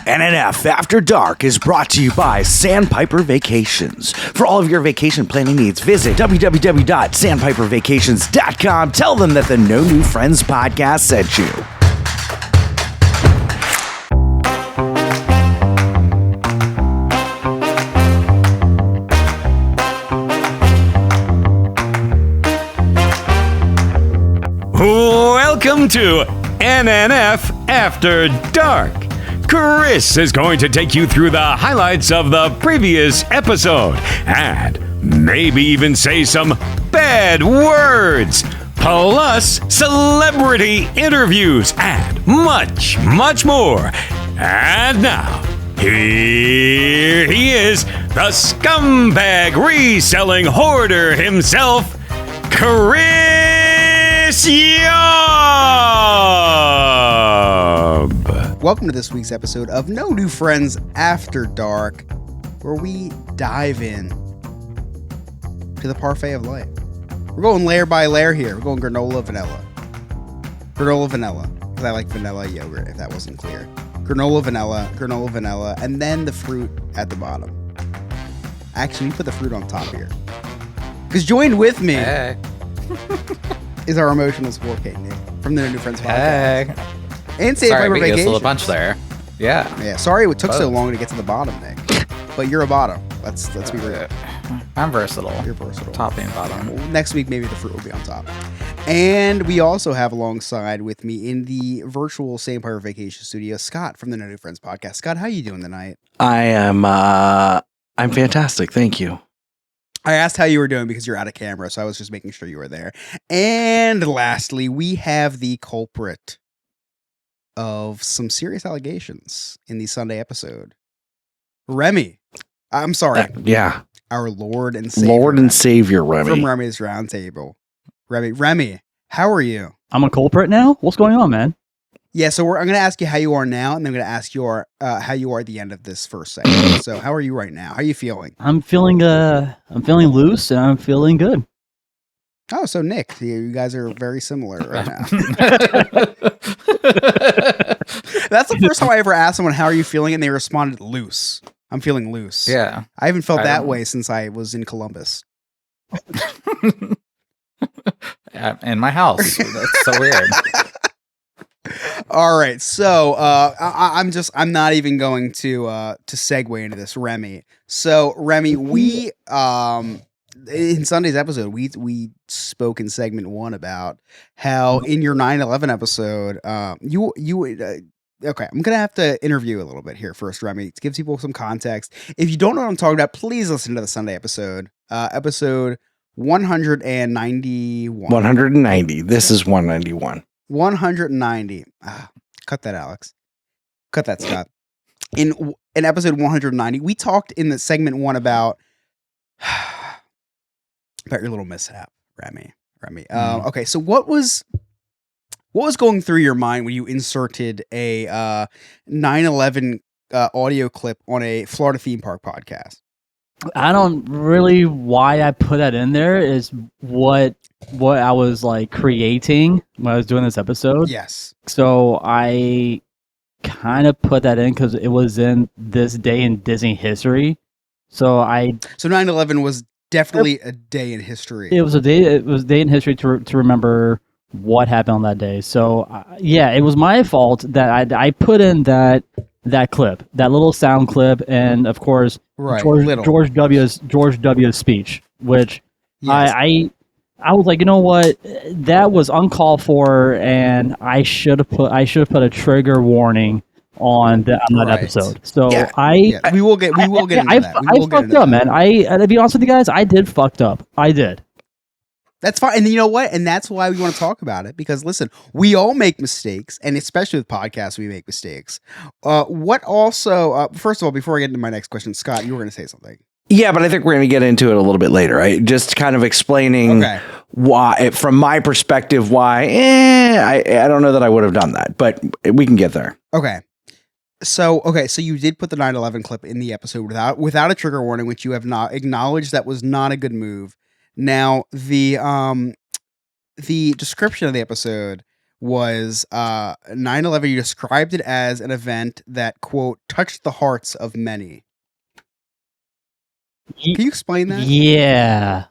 NNF After Dark is brought to you by Sandpiper Vacations. For all of your vacation planning needs, visit www.sandpipervacations.com. Tell them that the No New Friends podcast sent you. Welcome to NNF After Dark. Chris is going to take you through the highlights of the previous episode and maybe even say some bad words, plus celebrity interviews and much, much more. And now, here he is, the scumbag reselling hoarder himself, Chris Yob. Welcome to this week's episode of No New Friends After Dark, where we dive in to the parfait of life. We're going layer by layer here. We're going granola vanilla. Granola vanilla, because I like vanilla yogurt, if that wasn't clear. Granola vanilla, and then the fruit at the bottom. Actually, we put the fruit on top here. Because joined with me is our emotional support Kate Nick from the No New Friends podcast. And Sandpiper Vacations. Sorry, a bunch there. Yeah. Sorry it took so long to get to the bottom, Nick. But you're a bottom. Let's be real. I'm versatile. You're versatile. Top and bottom. Well, next week, maybe the fruit will be on top. And we also have alongside with me in the virtual Sandpiper Vacation studio, Scott from the No New Friends podcast. Scott, how you doing tonight? I'm fantastic. Thank you. I asked how you were doing because you're out of camera, so I was just making sure you were there. And lastly, we have the culprit of some serious allegations in the Sunday episode. Remy. I'm sorry. Our Lord and Savior. Lord and Savior Remy. From Remy's Roundtable. Remy, how are you? I'm a culprit now? What's going on, man? Yeah, so I'm going to ask you how you are now, and then I'm going to ask you how you are at the end of this first segment. So how are you right now? How are you feeling? I'm feeling loose, and I'm feeling good. Oh, so Nick, you guys are very similar right now. That's the first time I ever asked someone, how are you feeling? And they responded, loose. I'm feeling loose. Yeah. I haven't felt that way since I was in Columbus. In my house. That's so weird. All right. So I'm not even going to segue into this, Remy. So Remy, we in Sunday's episode, we spoke in segment 1 about how in your 9/11 episode, okay, I'm going to have to interview a little bit here first, Remy, to give people some context. If you don't know what I'm talking about, please listen to the Sunday episode, episode 191. 190. This is 191. 190. Cut that, Alex. Cut that, Scott. In episode 190, we talked in the segment 1 about your little mishap, Remy. Okay, so what was going through your mind when you inserted a 9/11 audio clip on a Florida theme park podcast? I don't really why I put that in there is what I was like creating when I was doing this episode. Yes. So I kind of put that in because it was in this day in Disney history. So 9/11 was definitely a day in history. It was a day in history to remember what happened on that day. So yeah, it was my fault that I put in that clip, that little sound clip, and of course George W's speech, which yes. I was like, you know what, that was uncalled for, and I should have put a trigger warning on that episode. So yeah. We will get into that. I fucked up, man. To be honest with you guys, I did fucked up. I did. That's fine. And you know what? And that's why we want to talk about it. Because listen, we all make mistakes. And especially with podcasts, we make mistakes. First of all, before I get into my next question, Scott, you were going to say something. Yeah, but I think we're going to get into it a little bit later, right? Just kind of explaining why, from my perspective, I don't know that I would have done that. But we can get there. Okay. So you did put the 9/11 clip in the episode without a trigger warning, which you have not acknowledged that was not a good move. Now, the description of the episode was 9/11. You described it as an event that, quote, touched the hearts of many. Can you explain that? Yeah.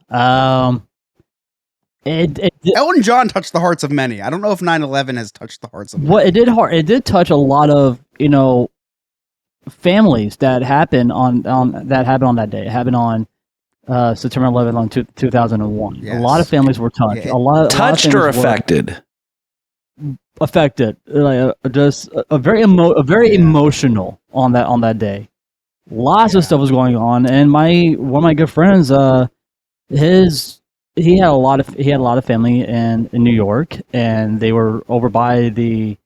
Elton John touched the hearts of many. I don't know if 9/11 has touched the hearts of many. What it did touch a lot of families that happened on that day. It happened on September 11th on 2001. Yes. A lot of families were touched. Yeah. A lot Touched of or families were affected? affected. Like just a very emotional on that day. Lots of stuff was going on, and one of my good friends, he had a lot of family in New York, and they were over by the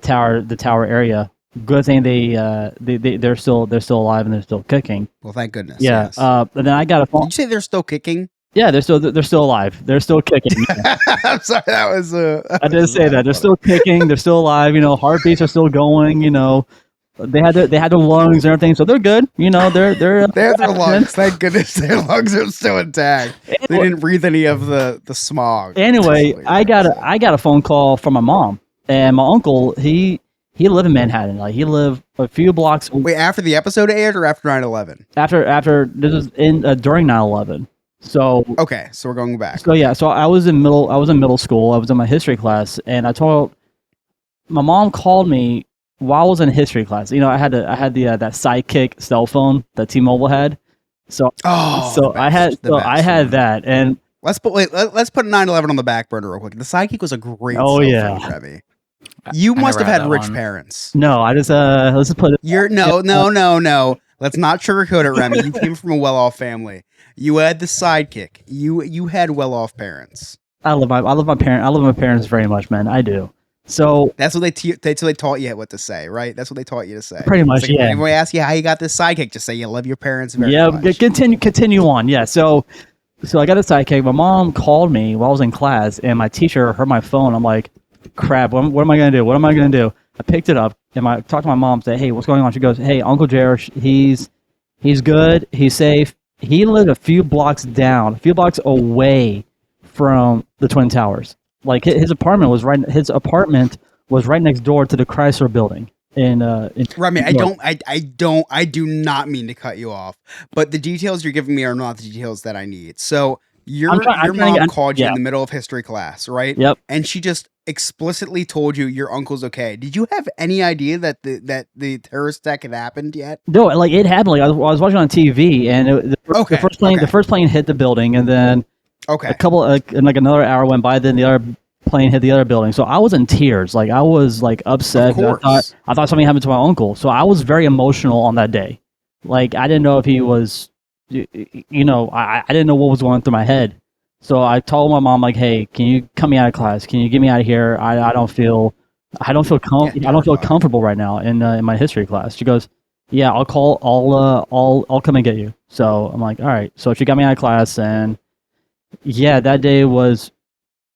tower area. Good thing they're still alive and they're still kicking. Well, thank goodness. Yeah. Yes. And then I got a phone. Did you say they're still kicking? Yeah, they're still alive. They're still kicking. I'm sorry. That was. I did say that they're still kicking. They're still alive. Heartbeats are still going. They had their lungs and everything, so they're good. They have their lungs. Thank goodness their lungs are still intact. They didn't breathe any of the smog. Anyway, I got a phone call from my mom and my uncle. He lived in Manhattan. Like he lived a few blocks. Wait, after the episode aired or after 9/11? After this was during 9/11. So okay, so we're going back. So yeah, so I was in middle school. I was in my history class, and my mom called me while I was in history class. I had that Sidekick cell phone that T-Mobile had. So I had that, and let's put 9/11 on the back burner real quick. The Sidekick was a great cell phone, Remy. You must have had rich parents. No, I just let's just put it. No. Let's not sugarcoat it, Remy. You came from a well-off family. You had the Sidekick. You had well-off parents. I love my parents. I love my parents very much, man. I do. So that's what they taught you what to say, right? That's what they taught you to say. Pretty much, yeah. Anybody ask you how you got this Sidekick, just say you love your parents very much. Yeah, continue on. Yeah, so I got a Sidekick. My mom called me while I was in class, and my teacher heard my phone. I'm like, crap, what am I going to do? What am I going to do? I picked it up, and I talked to my mom, said, hey, what's going on? She goes, hey, Uncle Jared, he's good, he's safe. He lived a few blocks away from the Twin Towers. Like his apartment was right next door to the Chrysler building. Remy, I do not mean to cut you off, but the details you're giving me are not the details that I need. So your mom called you in the middle of history class, right? Yep. And she just explicitly told you your uncle's okay. Did you have any idea that the terrorist attack had happened yet? No, like it happened. Like I was watching on TV, and the first plane hit the building, and then a couple another hour went by. Then the other plane hit the other building. So I was in tears. Like I was like upset. I thought something happened to my uncle. So I was very emotional on that day. Like I didn't know if he was, I didn't know what was going through my head. So I told my mom, like, hey, can you cut me out of class? Can you get me out of here? I don't feel comfortable right now in my history class. She goes, yeah, I'll come and get you. So I'm like, all right. So she got me out of class, and yeah, that day it was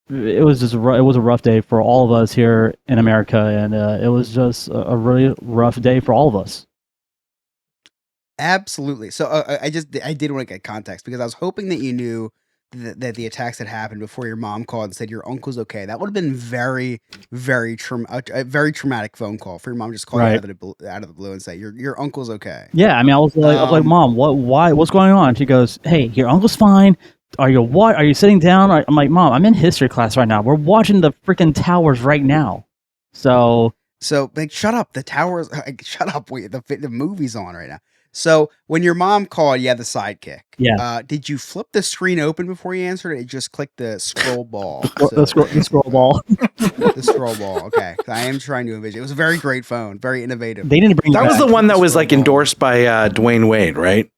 a rough day for all of us here in America, and it was just a really rough day for all of us. Absolutely. So I did want to get context because I was hoping that you knew that the attacks had happened before your mom called and said your uncle's okay. That would have been very, very a very traumatic phone call for your mom just calling you out of the blue and say your uncle's okay. Yeah, I mean, I was like, Mom, what's going on? She goes, hey, your uncle's fine. Are you sitting down? I'm like, Mom, I'm in history class right now. We're watching the freaking towers right now. So like, shut up. The towers. Shut up. Wait, the movie's on right now. So when your mom called, you had the Sidekick. Yeah. Did you flip the screen open before you answered it? You just clicked the scroll ball. The scroll ball. The scroll ball. Okay. I am trying to envision. It was a very great phone. Very innovative. They didn't bring that was the one that was like endorsed by Dwayne Wade, right?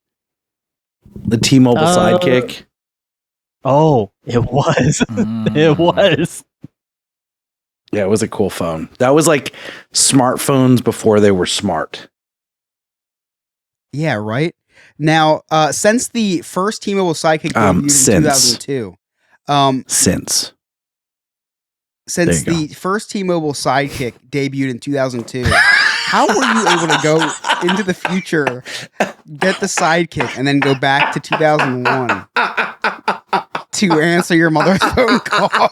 The T-Mobile Sidekick. Oh, it was. It was. Yeah, it was a cool phone. That was like smartphones before they were smart. Yeah, right. Now, since the first T-Mobile Sidekick debuted in 2002, since the first T-Mobile Sidekick debuted in 2002, how were you able to go into the future, get the Sidekick, and then go back to 2001 to answer your mother's phone call?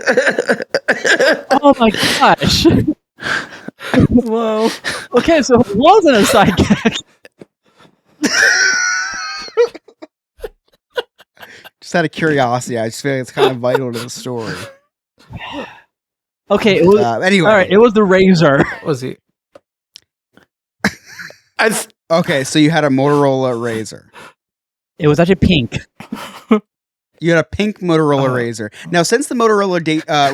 Oh my gosh. Whoa. Okay, so it wasn't a sidekick. Just out of curiosity, I just feel like it's kind of vital to the story. Okay, it was anyway. all right. It was the Razor. Was he? Okay, so you had a Motorola Razor. It was actually pink. You had a pink Motorola Razor. Now, since the Motorola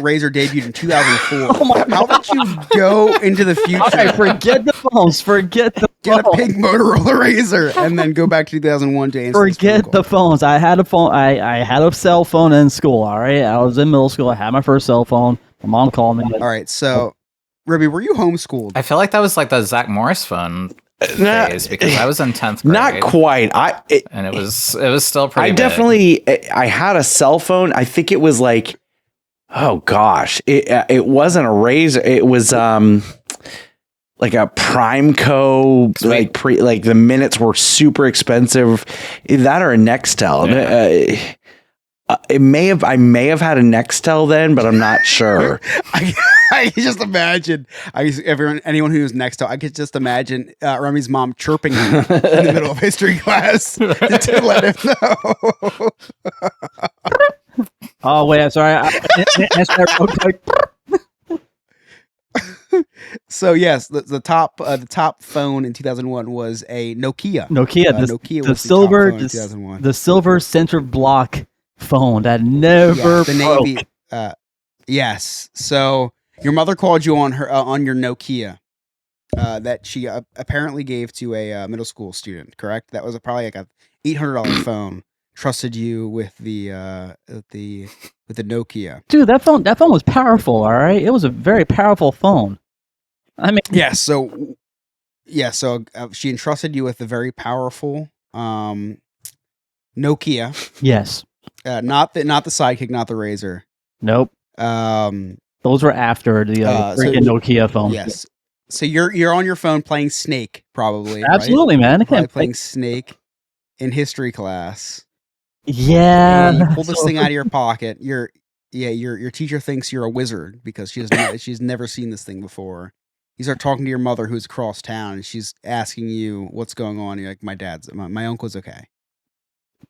Razor debuted in 2004, how did you go into the future? Okay, forget the phones. Forget the Get a phones. pink Motorola Razor and then go back to 2001 to answer this Forget phone the call. phones. I had a phone. I had a cell phone in school. All right, I was in middle school. I had my first cell phone. My mom called me. All right, so Remy, were you homeschooled? I feel like that was like the Zach Morris phone phase because I was in 10th grade. Not quite. And it was still pretty I big. definitely, I had a cell phone. I think it was like, oh gosh, it wasn't a Razor. It was like a Primeco, like the minutes were super expensive. That or a Nextel. Yeah. I may have had a Nextel then, but I'm not sure. I can just imagine. Anyone who's Nextel, I could just imagine Remy's mom chirping him in the middle of history class to let him know. Oh wait, I'm sorry. I real quick. So yes, the top phone in 2001 was a Nokia. Nokia, Nokia the was silver, the top phone in 2001. the silver center block phone that never Yes, the broke. Navy. Yes. So your mother called you on her on your Nokia that she apparently gave to a middle school student. Correct? That was probably like a $800 phone. Trusted you with the Nokia. Dude, that phone was powerful. All right, it was a very powerful phone. I mean, Yeah. So she entrusted you with the very powerful Nokia. yes, Not the Sidekick, not the Razor. nope. Those were after the freaking Nokia phone. Yes. So you're on your phone playing Snake, probably. Absolutely, man. I Right? Probably can't playing Snake in history class. Yeah, And you pull this thing out of your pocket. Your teacher thinks you're a wizard because she's never seen this thing before. You start talking to your mother who's across town, and she's asking you what's going on. You're like, my uncle's okay.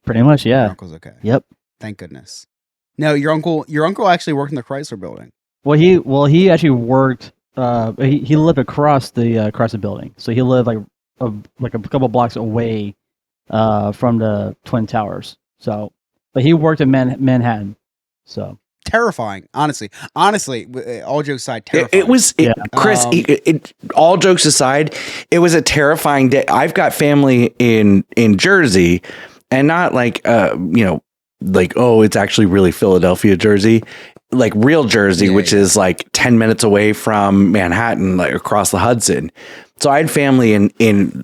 pretty much. Your Yeah. uncle's okay. Yep. Thank goodness. No, your uncle actually worked in the Chrysler Building. Well, he actually worked. He lived across the building, so he lived like a couple blocks away from the Twin Towers. So, but he worked in Manhattan. So Terrifying, honestly. All jokes aside, terrifying. Chris. All jokes aside, it was a terrifying day. I've got family in Jersey, and not like like, oh, it's actually really Philadelphia, Jersey, like real Jersey, which is like 10 minutes away from Manhattan, like across the Hudson. So I had family in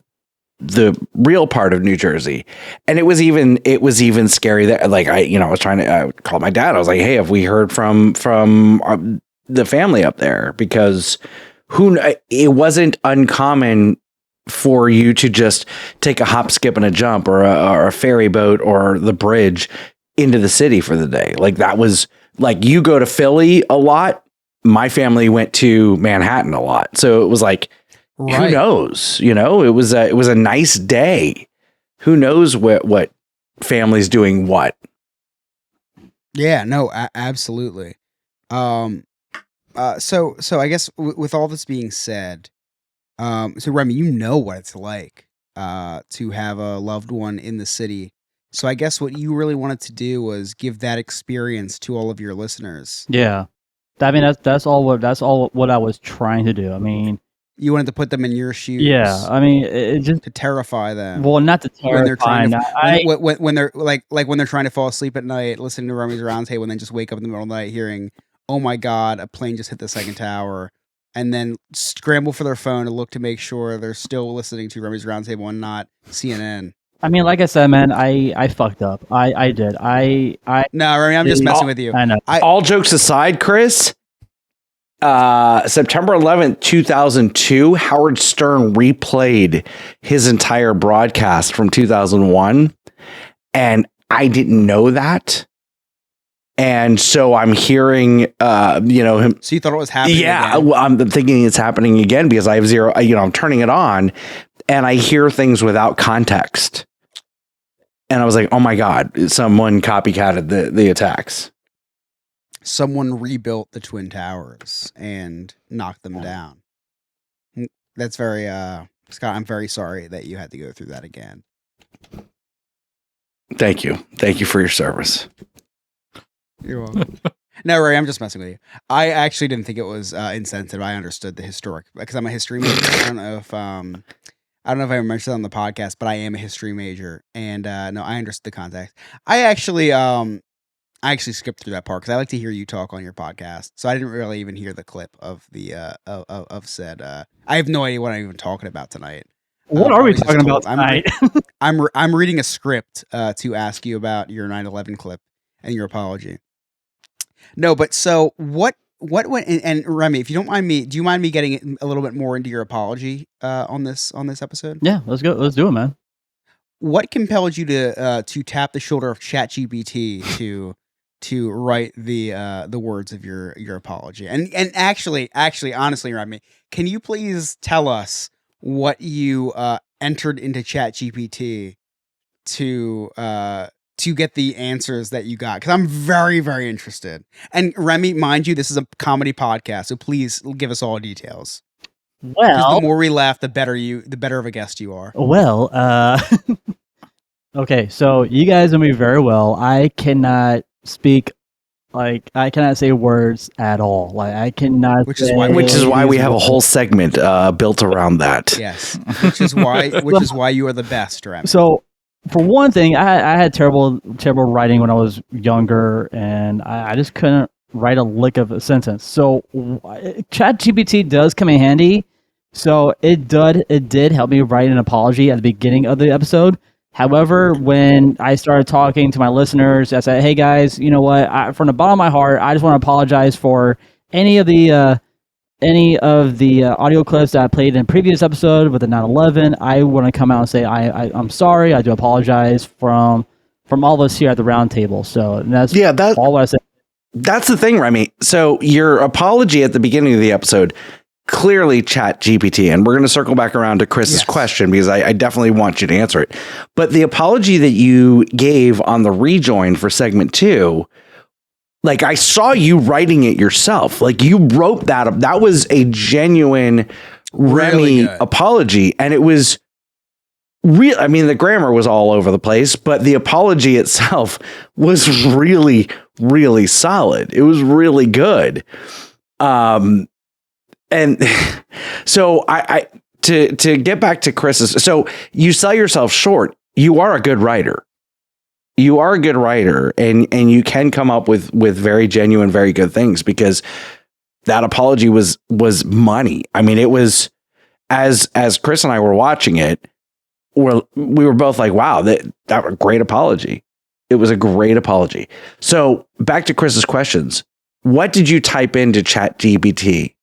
the real part of New Jersey, and it was even scary that like I was trying to call my dad. I was like, hey, have we heard from the family up there? Because it wasn't uncommon for you to just take a hop, skip, and a jump, or a ferry boat or the bridge into the city for the day. Like that was like, you go to Philly a lot. My family went to Manhattan a lot. So it was like, who knows? It was a nice day. Who knows what family's doing what? Yeah, no, absolutely. So I guess with all this being said, so Remy, you know what it's like to have a loved one in the city. So I guess what you really wanted to do was give that experience to all of your listeners. yeah, I mean that's all what I was trying to do. I mean, You wanted to put them in your shoes. yeah, I mean it just to terrify them. well, not to terrify. When they're trying to, when they're like when they're trying to fall asleep at night, listening to Remy's Roundtable, and then just wake up in the middle of the night hearing, "Oh my God, a plane just hit the second tower," and then scramble for their phone to look to make sure they're still listening to Remy's Roundtable and not CNN. I mean, like I said, man, I fucked up. I did. No, Remy, I'm just messing with you. I know. All jokes aside, Chris, September 11th, 2002, Howard Stern replayed his entire broadcast from 2001. And I didn't know that. And so I'm hearing, him. So you thought it was happening? Yeah, again? well, I'm thinking it's happening again because I have zero. I'm turning it on, and I hear things without context. And I was like, "Oh my god, someone copycatted the attacks." Someone rebuilt the Twin Towers and knocked them down. That's very, Scott. I'm very sorry that you had to go through that again. Thank you for your service. You're welcome. No, Ray, I'm just messing with you. I actually didn't think it was insensitive. I understood the historic because I'm a history major. I don't know if I mentioned it on the podcast, but I am a history major, and no, I understood the context. I actually skipped through that part because I like to hear you talk on your podcast, so I didn't really even hear the clip of the of said. I have no idea what I'm even talking about tonight. What are we talking about tonight? I'm reading a script to ask you about your 9/11 clip and your apology. No, but so what went and Remy, if you don't mind me, do you mind me getting a little bit more into your apology on this episode? Yeah, let's go. Let's do it, man. What compelled you to tap the shoulder of ChatGPT to write the words of your apology? And actually, honestly, Remy, can you please tell us what you entered into ChatGPT to get the answers that you got? Because I'm very, very interested. And Remy, mind you, this is a comedy podcast, so please give us all details. Well, the more we laugh, the better of a guest you are. Well, okay, so you guys know me very well. I cannot speak, I cannot say words at all. I cannot. Which is why we have a whole segment built around that. Yes, which is why you are the best, Remy. So, for one thing, I had terrible writing when I was younger, and I just couldn't write a lick of a sentence. So, ChatGPT does come in handy. So it did help me write an apology at the beginning of the episode. However, when I started talking to my listeners, I said, "Hey guys, you know what? From the bottom of my heart, I just want to apologize for any of the audio clips that I played in previous episode with the 9/11. I want to come out and say I'm sorry. I do apologize from all of us here at the round table." So that's all I said. That's the thing, Remy. So your apology at the beginning of the episode, clearly Chat GPT, and we're going to circle back around to Chris's question because I definitely want you to answer it. But the apology that you gave on the rejoin for segment 2, like I saw you writing it yourself. Like you wrote that up. That was a genuine Remy apology. And it was real. I mean, the grammar was all over the place, but the apology itself was really, really solid. It was really good. And so I to get back to Chris's, so you sell yourself short. You are a good writer. You are a good writer, and you can come up with very genuine, very good things because that apology was money. I mean, it was as Chris and I were watching it, we were both like, wow, that was a great apology. It was a great apology. So back to Chris's questions. What did you type into ChatGPT?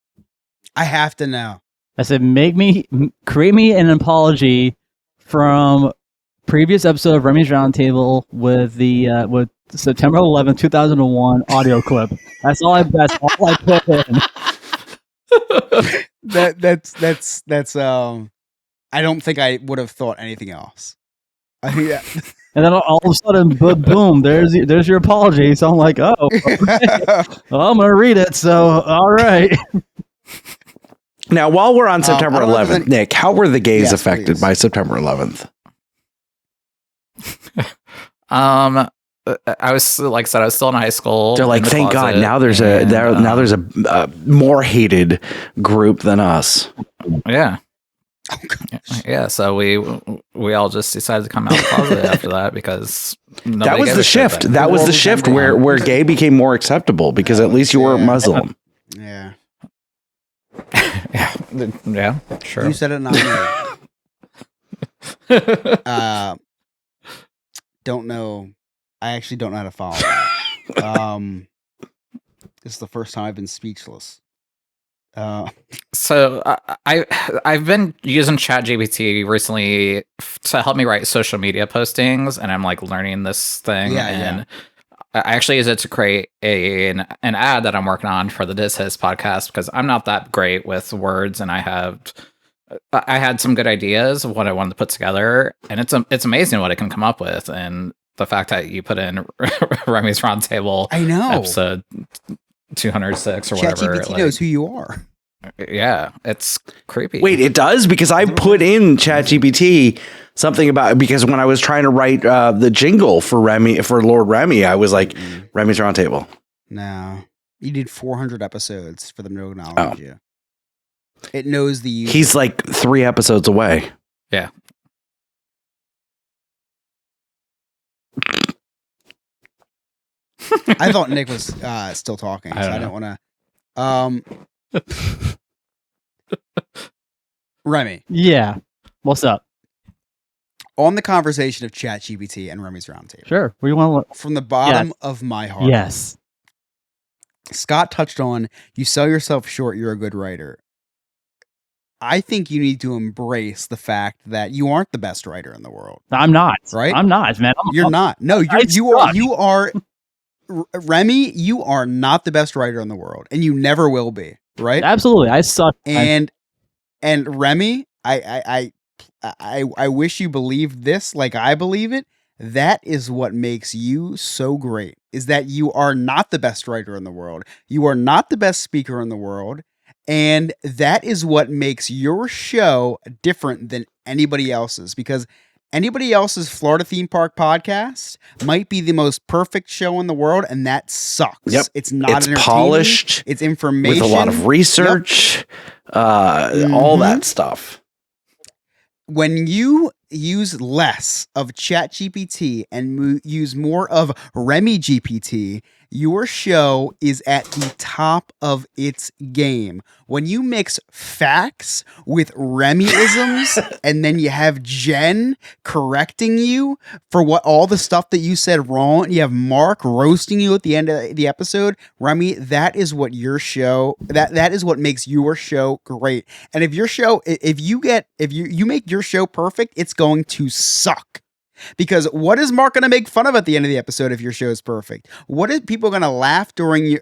I have to know. I said, create me an apology from previous episode of Remy's Roundtable with the with September 11th, 2001 audio clip. That's all I put in. That's I don't think I would have thought anything else. I think that. And then all of a sudden, boom, there's your apology. So I'm like, oh, okay. Well, I'm gonna read it. So all right. Now, while we're on September 11th, Nick, how were the gays affected by September 11th? I was like I said, I was still in high school. They're like, thank God, now there's a more hated group than us. Yeah. Oh, yeah, so we all just decided to come out of the closet after that because that was the shift. That was the shift where gay became more acceptable because at least you weren't Muslim. Yeah. Yeah, sure. You said it, not me. Don't know. I actually don't know how to follow that. This is the first time I've been speechless. So I've been using ChatGPT recently to help me write social media postings, and I'm like learning this thing. I actually use it to create an ad that I'm working on for the This His podcast because I'm not that great with words, and I had some good ideas of what I wanted to put together, and it's amazing what it can come up with. And the fact that you put in Remy's Roundtable, I know, episode 206 or whatever, ChatGPT knows who you are. Yeah, it's creepy. Wait, it does? Because I put in ChatGPT something about, because when I was trying to write the jingle for Lord Remy, I was like, Remy's Roundtable. No, you did 400 episodes for them to acknowledge you. It knows the user. He's like 3 episodes away. Yeah. I thought Nick was still talking, so I didn't want to. Remy. Yeah. What's up? On the conversation of ChatGPT and Remy's Roundtable. Sure. Where you want to From the bottom of my heart. Yes. Scott touched on, you sell yourself short, you're a good writer. I think you need to embrace the fact that you aren't the best writer in the world. I'm not. Right? I'm not, man. You're not. No, you are Remy, you are not the best writer in the world, and you never will be, right? Absolutely. I suck. And Remy, I wish you believed this like I believe it. That is what makes you so great, is that you are not the best writer in the world. You are not the best speaker in the world. And that is what makes your show different than anybody else's, because anybody else's Florida theme park podcast might be the most perfect show in the world, and that sucks. Yep. It's not It's polished. It's information. With a lot of research, all that stuff. When you use less of ChatGPT and use more of Remy GPT, your show is at the top of its game. When you mix facts with Remyisms and then you have Jen correcting you for what all the stuff that you said wrong, and you have Mark roasting you at the end of the episode, Remy, that is what your show, that is what makes your show great. And if your show, if you make your show perfect, it's going to suck. Because what is Mark going to make fun of at the end of the episode if your show is perfect? What are people going to laugh during your,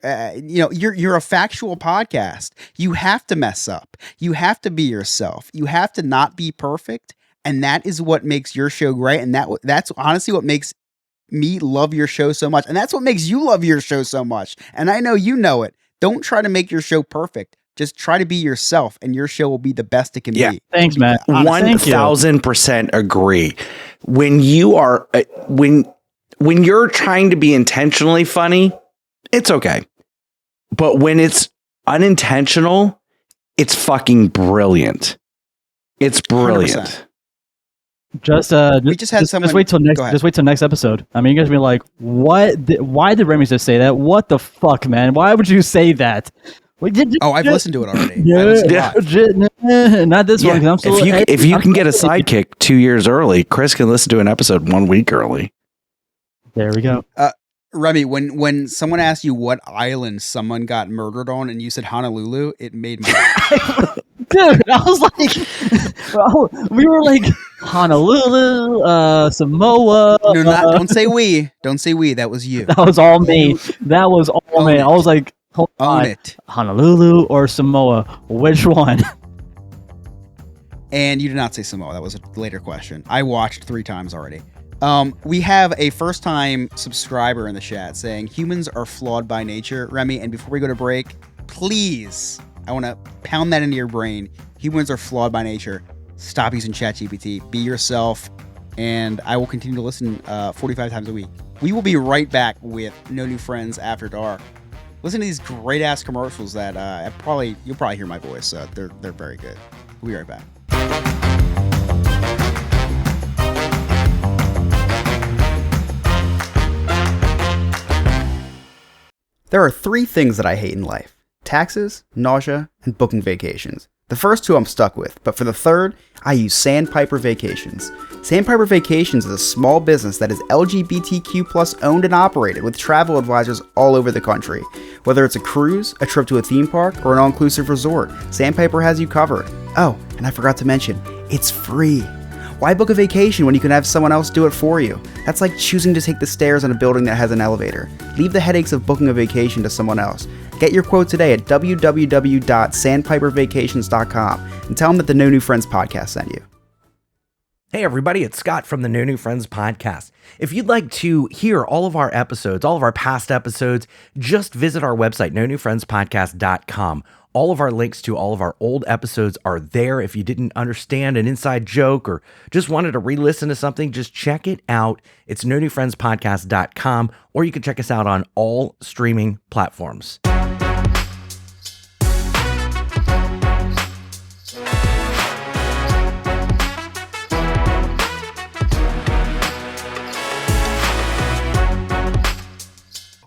you're a factual podcast. You have to mess up. You have to be yourself. You have to not be perfect. And that is what makes your show great. And that's honestly what makes me love your show so much. And that's what makes you love your show so much. And I know you know it. Don't try to make your show perfect. Just try to be yourself, and your show will be the best it can be. Thanks, man. 1000% agree. When you are when you're trying to be intentionally funny, it's okay. But when it's unintentional, it's fucking brilliant. It's brilliant. 100%. We just had someone. Just wait till next episode. I mean, you guys be like, "What? Why did Remy just say that? What the fuck, man? Why would you say that?" I've listened to it already. Not this one. I'm still, if you can get a sidekick 2 years early, Chris can listen to an episode 1 week early. There we go. Remy, when someone asked you what island someone got murdered on, and you said Honolulu, it made my dude. I was like, we were like Honolulu, Samoa. No, don't say we. Don't say we. That was you. That was all me. That was all me. I was like, hold on. It. Honolulu or Samoa? Which one? And you did not say Samoa. That was a later question. I watched 3 times already. We have a first-time subscriber in the chat saying humans are flawed by nature, Remy. And before we go to break, please, I want to pound that into your brain. Humans are flawed by nature. Stop using ChatGPT. Be yourself. And I will continue to listen 45 times a week. We will be right back with No New Friends After Dark. Listen to these great ass commercials that you'll probably hear my voice. They're very good. We'll be right back. There are 3 things that I hate in life: taxes, nausea, and booking vacations. The first 2 I'm stuck with, but for the third, I use Sandpiper Vacations. Sandpiper Vacations is a small business that is LGBTQ+ owned and operated with travel advisors all over the country. Whether it's a cruise, a trip to a theme park, or an all-inclusive resort, Sandpiper has you covered. Oh, and I forgot to mention, it's free. Why book a vacation when you can have someone else do it for you? That's like choosing to take the stairs in a building that has an elevator. Leave the headaches of booking a vacation to someone else. Get your quote today at www.sandpipervacations.com and tell them that the No New Friends podcast sent you. Hey everybody, it's Scott from the No New Friends podcast. If you'd like to hear all of our episodes, all of our past episodes, just visit our website, nonewfriendspodcast.com. All of our links to all of our old episodes are there. If you didn't understand an inside joke or just wanted to re-listen to something, just check it out. It's nonewfriendspodcast.com, or you can check us out on all streaming platforms.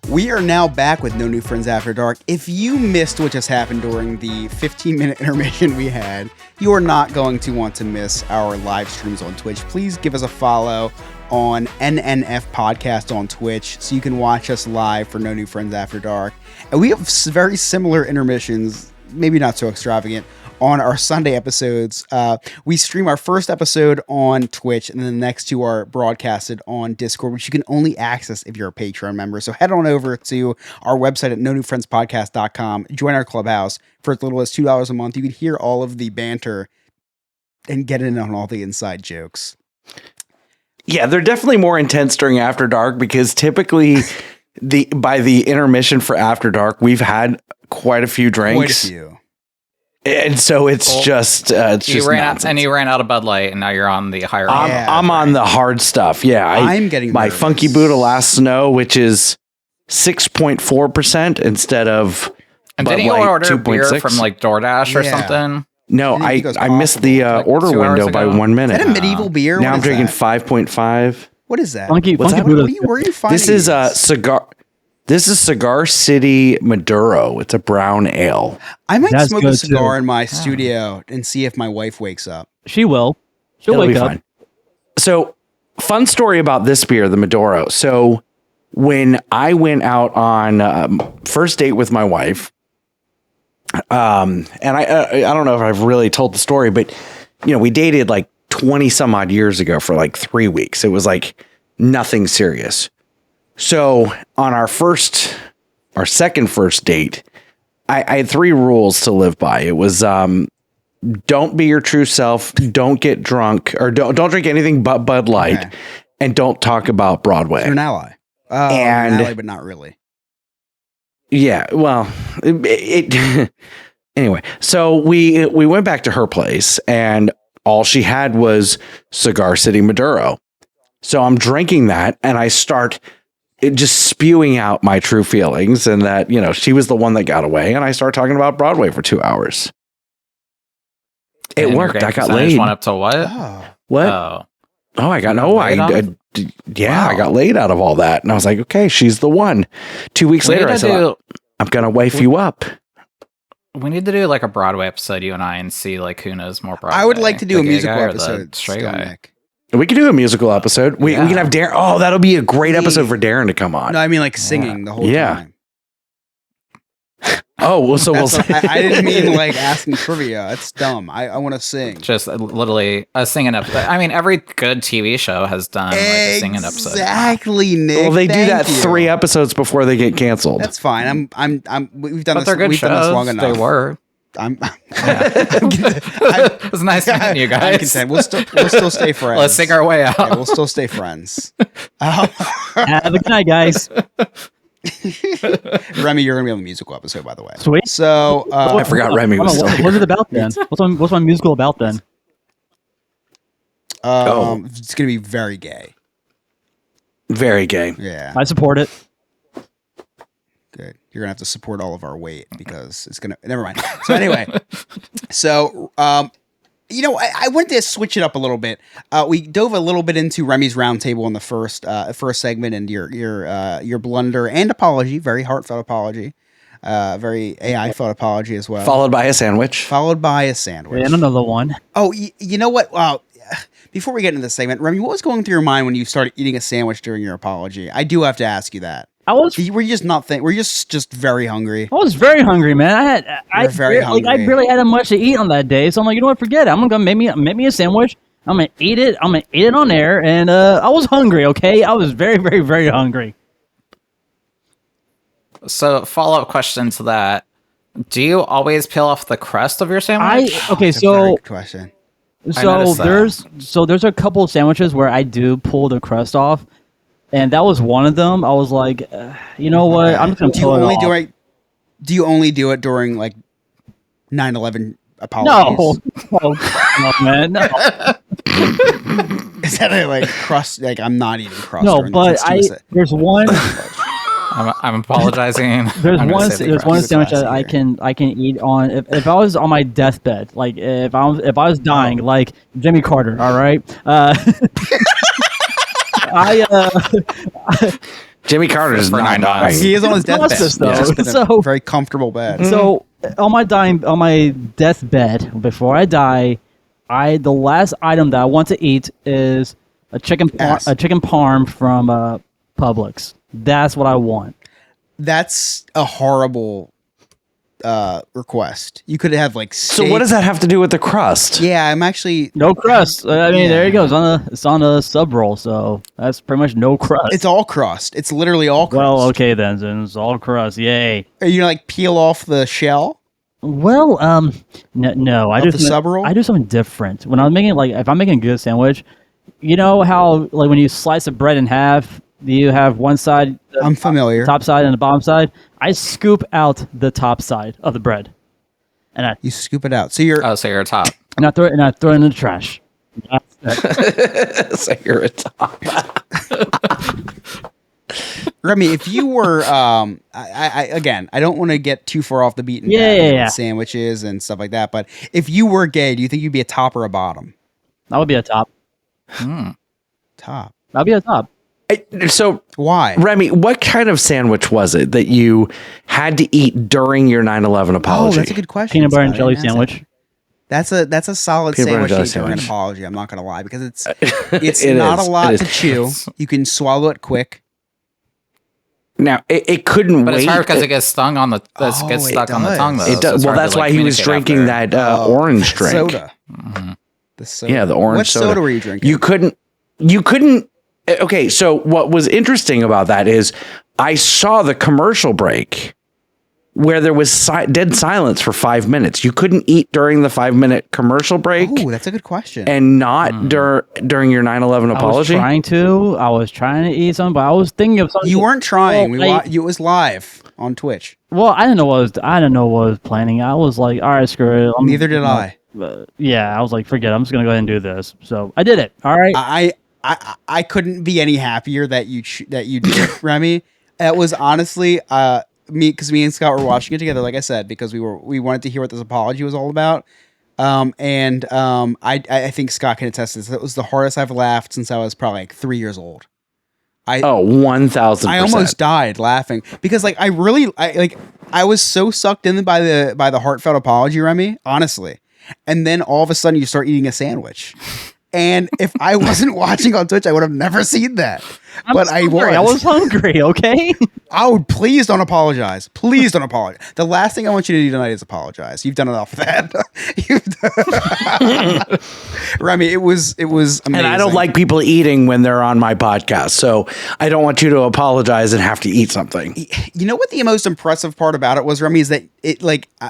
We are now back with No New Friends After Dark. If you missed what just happened during the 15-minute intermission we had, you are not going to want to miss our live streams on Twitch. Please give us a follow on NNF Podcast on Twitch so you can watch us live for No New Friends After Dark. And we have very similar intermissions, maybe not so extravagant, on our Sunday episodes. We stream our first episode on Twitch, and then the next two are broadcasted on Discord, which you can only access if you're a Patreon member. So head on over to our website at nonewfriendspodcast.com, join our clubhouse for as little as $2 a month. You can hear all of the banter and get in on all the inside jokes. Yeah, they're definitely more intense during After Dark because typically by the intermission for After Dark, we've had quite a few drinks. Quite a few. And so it's just you ran out of Bud Light, and now you're on the higher. I'm on the hard stuff. Yeah, I'm getting my nervous. Funky Buddha Last Snow, which is 6.4% instead of. And Bud didn't you Light order beer 2.6? from like DoorDash or something? No, I missed the order 2 hours window by ago. 1 minute. Is that a medieval beer? Now What I'm is drinking that? 5.5. What is that? Funky What's that? Buddha. Where are you finding This is these? cigar. This is Cigar City Maduro. It's a brown ale. I might That's smoke a good, cigar too. in my studio and see if my wife wakes up. She will. She'll It'll wake be up. fine. So, fun story about this beer, the Maduro. So, when I went out on first date with my wife, and I don't know if I've really told the story, but we dated like 20 some odd years ago for like 3 weeks. It was like nothing serious. So on our second first date, I had 3 rules to live by. It was don't be your true self, don't get drunk, or don't drink anything but Bud Light, Okay. and don't talk about Broadway. You're an ally. And- an ally, but not really. Yeah, well, anyway, so we went back to her place, and all she had was Cigar City Maduro. So I'm drinking that, and I start just spewing out my true feelings, and that she was the one that got away, and I start talking about Broadway for 2 hours. It And your worked. date I got percentage laid. Went up to what? Oh. What? Oh, Oh, I got You no. got laid I off? yeah, I Wow. got laid out of all that, and I was like, okay, she's the one. 2 weeks we later, need I to said, do. I'm gonna wife you up. We need to do like a Broadway episode, you and I, and see like who knows more Broadway. I would like to do the a gay musical guy or the episode. straight still, guy. Nick. We can do a musical episode. We Yeah. can have Darren. Oh, that'll be a great episode for Darren to come on. No, I mean like singing the whole Yeah. time. Oh, well, so we'll That's say. I didn't mean like asking trivia. That's dumb. I want to sing. Just literally a singing episode. I mean, every good TV show has done like a singing episode. Exactly, Nick. Well, they do Thank that you. 3 episodes before they get canceled. That's fine. We've done But this. they're good We've done this long shows. enough. They were. I'm It was nice meeting you I'm guys. content. We'll still stay friends. Let's sing our way out. Yeah, we'll still stay friends. Have a good night, guys. Remy, you're gonna be on the musical episode, by the way. Sweet. So I forgot Remy was still What's it about then? What's my musical about then? it's gonna be very gay. Very gay. Yeah, I support it. good. You're gonna have to support all of our weight because it's gonna. Never mind. So anyway, I wanted to switch it up a little bit. We dove a little bit into Remy's roundtable in the first segment, and your blunder and apology, very heartfelt apology, very AI felt apology as well. Followed by a sandwich. Followed by a sandwich. And another one. Oh, you know what? Wow. Before we get into this segment, Remy, what was going through your mind when you started eating a sandwich during your apology? I do have to ask you that. Were you just not think? Were you just very hungry? I was very hungry, man. I very hungry. I barely had that much to eat on that day, so I'm like, you know what? Forget it. I'm gonna make me a sandwich. I'm gonna eat it. I'm gonna eat it on air, and I was hungry. Okay, I was very, very, very hungry. So, follow-up question to that: do you always peel off the crust of your sandwich? That's a very good question. noticed There's a couple of sandwiches where I do pull the crust off, and that was one of them. I was like, you know what? I'm just gonna pull it off. Do you only do it during like 9/11 apologies? No, man, no. Is that a like crust? Like I'm not eating crust. No, but there's one. I'm apologizing. There's I'm gonna one. say the There's crust. one sandwich that I can eat on. If I was on my deathbed, like if I was dying, like Jimmy Carter. All right. Jimmy Carter is For not $9. dying. He is on his deathbed. Justice, though. Just in a So- very comfortable bed. So on my deathbed, before I die, the last item that I want to eat is a chicken parm from Publix. That's what I want. That's a horrible request. You could have like steak. So what does that have to do with the crust? Yeah, I'm actually. No crust. I mean, Yeah. there you go. It's on a sub roll, so that's pretty much no crust. It's all crust. It's literally all crust. Well, okay then. It's all crust. Yay. Are you gonna like peel off the shell? Well, no. I Of the sub roll? I do something different. When I'm making if I'm making a good sandwich, you know how like when you slice the bread in half, you have one side, I'm familiar. top side, and the bottom side. I scoop out the top side of the bread, and You scoop it out. So you're. Oh, so you're top. I throw it in the trash. So you're a top. Remy, if you were, I don't want to get too far off the beaten path Yeah. with sandwiches and stuff like that. But if you were gay, do you think you'd be a top or a bottom? That would be a top. Top. That'd be a top. So, Why? Remy, what kind of sandwich was it that you had to eat during your 9/11 Oh, apology? that's a good question. Peanut butter and Scott. jelly I didn't ask sandwich. that. That's a solid Peanut butter and sandwich jelly to eat during an sandwich. apology. I'm not gonna lie because it's It not is. a lot It to is. chew. You can swallow it quick. Now, it couldn't But wait. it's hard because it gets stung on the Oh, gets it stuck on the does. tongue though. It so does. it's Well, hard to, that's like, why he was communicate drinking after. that orange drink. Soda. The soda. Yeah, the orange What soda. soda were you drinking? You couldn't. Okay, so what was interesting about that is I saw the commercial break where there was dead silence for 5 minutes. You couldn't eat during the 5-minute commercial break Oh, that's a good question. and not during your 9/11 apology. I was trying to eat something, but I was thinking of something. You weren't trying. Well, It was live on Twitch. Well, I didn't know what I was planning. I was like, all right, screw it. Neither did I. Yeah, I was like, forget it. I'm just gonna go ahead and do this. So I did it. All right. I couldn't be any happier that you did, Remy. It was honestly me and Scott were watching it together, like I said, because we wanted to hear what this apology was all about. I think Scott can attest to this. It was the hardest I've laughed since I was probably like 3 years old. 1,000%. I almost died laughing because like I was so sucked in by the heartfelt apology, Remy, honestly. And then all of a sudden you start eating a sandwich. And if I wasn't watching on Twitch, I would have never seen that. I was hungry, okay? Please don't apologize. Please don't apologize. The last thing I want you to do tonight is apologize. You've done enough of that. Remy, it was amazing. And I don't like people eating when they're on my podcast, so I don't want you to apologize and have to eat something. You know what the most impressive part about it was, Remy, is that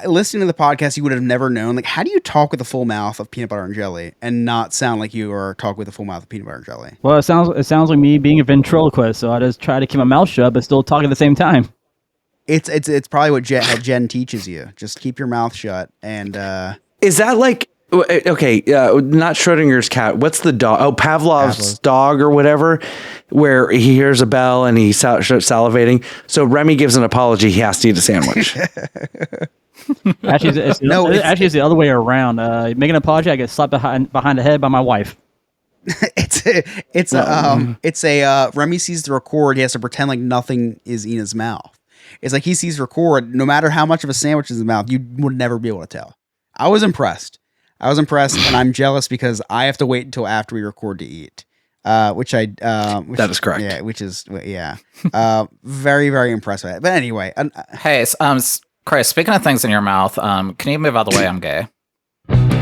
listening to the podcast, you would have never known. Like, how do you talk with a full mouth of peanut butter and jelly and not sound like you are talking with a full mouth of peanut butter and jelly? Well, it sounds like me being a ventriloquist, so I just try to keep my mouth shut but still talk at the same time. It's probably what Jen teaches you. Just keep your mouth shut. And Is that like okay? Not Schrodinger's cat. What's the dog? Oh, Pavlov's dog or whatever. Where he hears a bell and he starts salivating. So Remy gives an apology. He has to eat a sandwich. Actually, it's the other way around. Making an apology, I get slapped behind the head by my wife. Remy sees the record. He has to pretend like nothing is in his mouth. It's like he sees record. No matter how much of a sandwich is in his mouth, you would never be able to tell. I was impressed, and I'm jealous because I have to wait until after we record to eat. That is correct. Yeah, very, very impressed with it. But anyway, Hey, Chris, speaking of things in your mouth, can you move out of the way? I'm gay.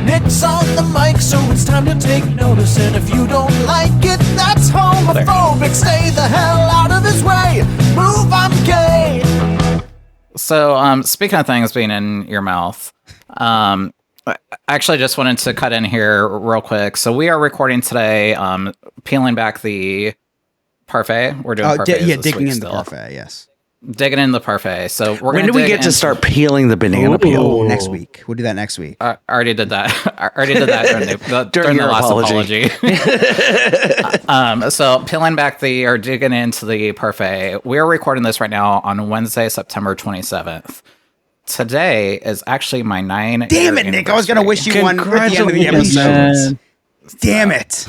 Nick's on the mic, so it's time to take notice. And if you don't like it, that's homophobic. Stay the hell out of his way. Move, I'm gay. So, speaking of things being in your mouth, I actually just wanted to cut in here real quick. So we are recording today, peeling back the parfait. We're doing parfaits this digging week in the still. parfait, yes. Digging in the parfait. So we're When do we get to start peeling the banana peel? Next week. We'll do that next week. I already did that. I already did that during the your last apology. So peeling back or digging into the parfait. We're recording this right now on Wednesday, September 27th. Today is actually my 9. Damn it, Nick! I was gonna wish you one at the end of the Congratulations, episode. man. Damn it!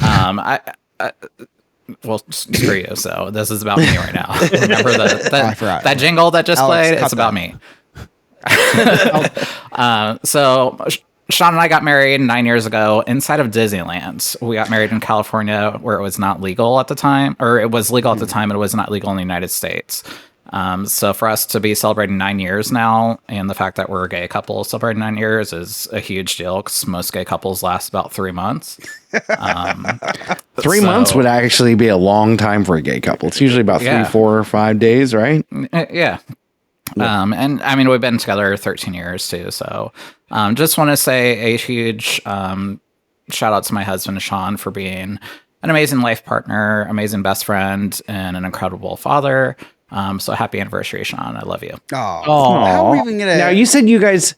Well, screw you. So this is about me right now. Remember I forgot. that jingle that just Alex, played? cut It's about that. me. So Sean and I got married 9 years ago inside of Disneyland. We got married in California where it was not legal at the time, or it was legal at the time, and it was not legal in the United States. So for us to be celebrating 9 years now, and the fact that we're a gay couple celebrating 9 years is a huge deal because most gay couples last about 3 months. 3 months would actually be a long time for a gay couple. It's usually about 3, 4, or 5 days, right? Yeah. And I mean, we've been together 13 years too. So just want to say a huge shout out to my husband, Sean, for being an amazing life partner, amazing best friend, and an incredible father. So happy anniversary, Sean. I love you. Oh, how are we even gonna? Now, you said you guys,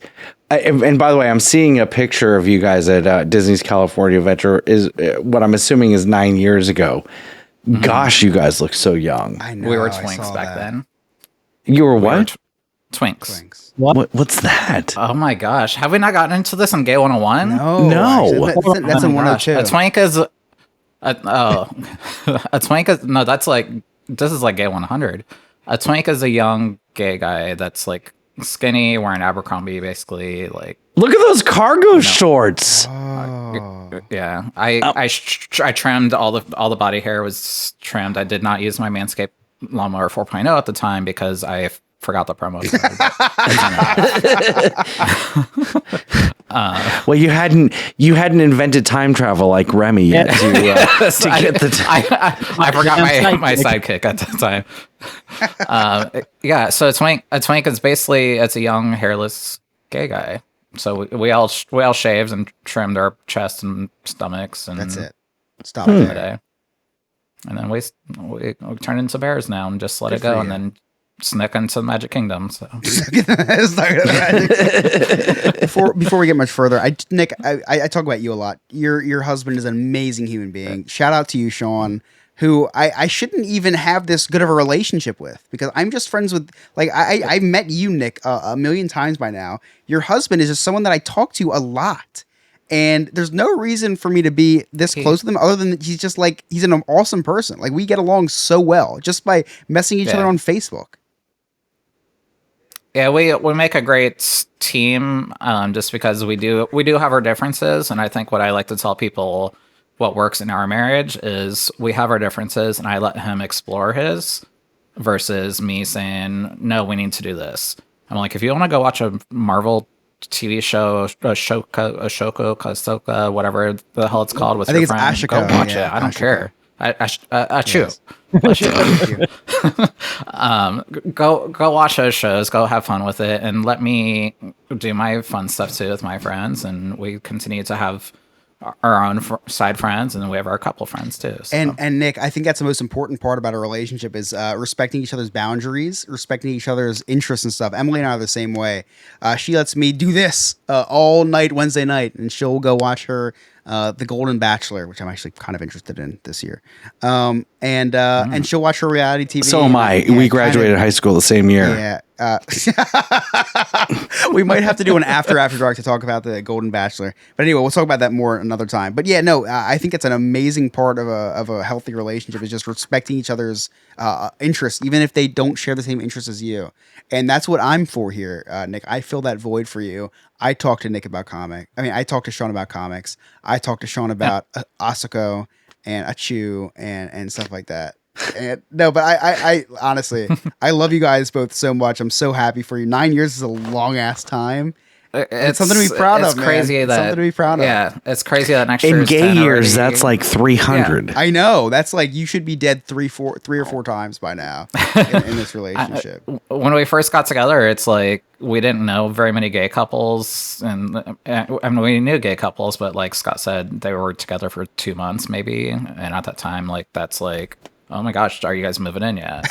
and by the way, I'm seeing a picture of you guys at Disney's California Adventure, is what I'm assuming is 9 years ago. Mm-hmm. Gosh, you guys look so young. I know, We were I twinks saw back that. then. You were what? Twinks. What's that? Oh my gosh. Have we not gotten into this in Gay 101? No. Actually, that's in Oh my 102. gosh. A twink is a twink is no, that's like, this is like Gay 100. A twink is a young gay guy that's like skinny, wearing Abercrombie, basically. Like, Look at those cargo shorts. yeah. I trimmed all the body hair was trimmed. I did not use my Manscaped lawnmower 4.0 at the time because I forgot the promo. Well, you hadn't invented time travel like Remy yet to get the. I forgot my sidekick at the time. Yeah, so a twink is basically it's a young hairless gay guy. So we all shaved and trimmed our chest and stomachs, and That's it. Stop there. And then we turned into bears now and just let it for go, you. and then snuck into the Magic Kingdom. So Before we get much further, Nick, I talk about you a lot. Your husband is an amazing human being. Shout out to you, Sean, who I shouldn't even have this good of a relationship with because I'm just friends with, like, I've met you, Nick, a million times by now. Your husband is just someone that I talk to a lot. And there's no reason for me to be this close with him other than he's just like, he's an awesome person. Like, we get along so well just by messing each other on Facebook. Yeah, we make a great team just because we do have our differences. And I think what I like to tell people what works in our marriage is we have our differences and I let him explore his versus me saying, no, we need to do this. I'm like, if you want to go watch a Marvel TV show, Ashoka, whatever the hell it's called with I your think it's friend, Ashika, go watch yeah, it. I don't Ashika. care. Yes. Go watch those shows, go have fun with it, and let me do my fun stuff too with my friends, and we continue to have our own side friends, and then we have our couple friends too. So. And Nick, I think that's the most important part about a relationship is respecting each other's boundaries, respecting each other's interests and stuff. Emily and I are the same way. She lets me do this all night Wednesday night, and she'll go watch her The Golden Bachelor, which I'm actually kind of interested in this year. And she'll watch her reality TV. So am I. Yeah, We graduated high school the same year. Yeah. We might have to do an after dark to talk about the Golden Bachelor. But anyway, we'll talk about that more another time. But yeah, no, I think it's an amazing part of a healthy relationship is just respecting each other's interests, even if they don't share the same interests as you. And that's what I'm for here, Nick. I fill that void for you. I talk to Nick about comics. I mean, I talk to Sean about comics. I talk to Sean about Asako and Achu and stuff like that. And no, but I honestly, I love you guys both so much. I'm so happy for you. 9 years is a long ass time. It's something to be proud it's of, man. crazy It's that something to be proud of. Yeah, it's crazy that next year In is gay 10 years, already. that's like 300. I know. That's like you should be dead three or four times by now in this relationship. When we first got together, it's like we didn't know very many gay couples, and I mean, we knew gay couples, but like Scott said, they were together for 2 months maybe, and at that time, like that's like, oh my gosh, are you guys moving in yet?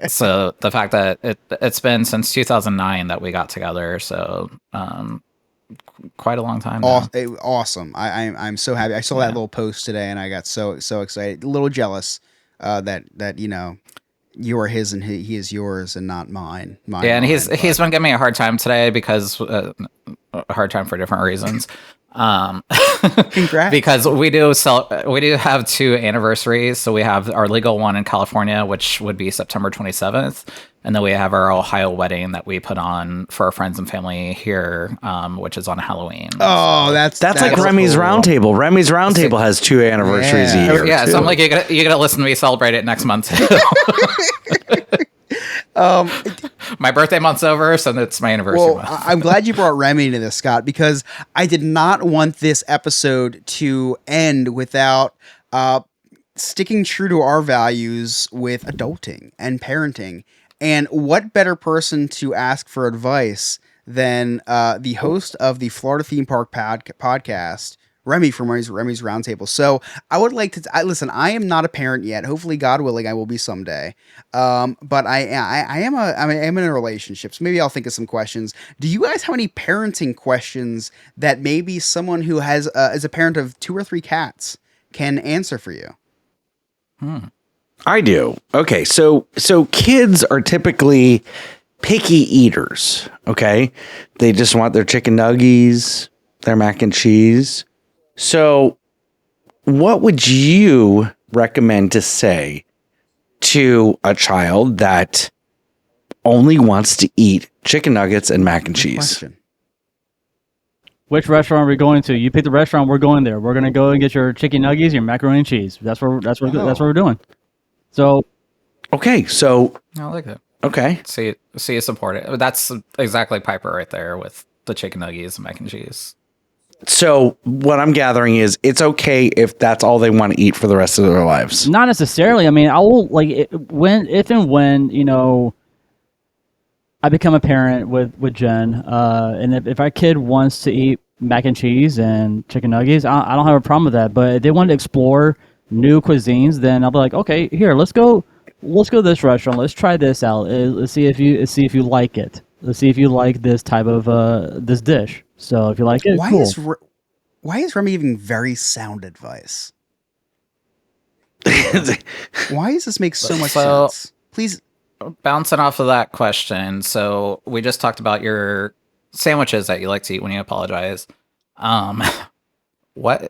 So the fact that it's been since 2009 that we got together, so quite a long time now. Awesome. I'm so happy. I saw that little post today and I got so excited. A little jealous that you know you are his and he is yours and not mine. Yeah, and he's been giving me a hard time today because a hard time for different reasons. Congrats. Because we do have 2 anniversaries. So we have our legal one in California, which would be September 27th, and then we have our Ohio wedding that we put on for our friends and family here, which is on Halloween. Oh, that's like Remy's cool. Roundtable. Remy's Roundtable has 2 anniversaries a year. Yeah, too. so I'm like, you're gonna listen to me celebrate it next month. My birthday month's over, so it's my anniversary month. I'm glad you brought Remy into this, Scott, because I did not want this episode to end without sticking true to our values with adulting and parenting. And what better person to ask for advice than the host of the Florida Theme Park podcast, Remy from Remy's Roundtable. So I would like to listen. I am not a parent yet. Hopefully, God willing, I will be someday. But I am in a relationship. So maybe I'll think of some questions. Do you guys have any parenting questions that maybe someone who has is a parent of 2 or 3 cats can answer for you? I do. Okay, so kids are typically picky eaters. Okay, they just want their chicken nuggies, their mac and cheese. So, what would you recommend to say to a child that only wants to eat chicken nuggets and mac and cheese? Question. Which restaurant are we going to? You pick the restaurant. We're going there. We're gonna go and get your chicken nuggets, your macaroni and cheese. That's what we're doing. So, okay, so I like that. Okay, See you support it. That's exactly Piper right there with the chicken nuggets and mac and cheese. so what I'm gathering is it's okay if that's all they want to eat for the rest of their lives. not necessarily. I mean, I will like if and when you know I become a parent with Jen, and if our kid wants to eat mac and cheese and chicken nuggets, I don't have a problem with that. But if they want to explore new cuisines, then I'll be like, okay, here, let's go to this restaurant. Let's try this out. Let's see if you like it. Let's see if you like this type of this dish. So if you like it, cool. Why is Remy giving very sound advice? Why does this make so much sense? Please. Bouncing off of that question, so we just talked about your sandwiches that you like to eat when you apologize. What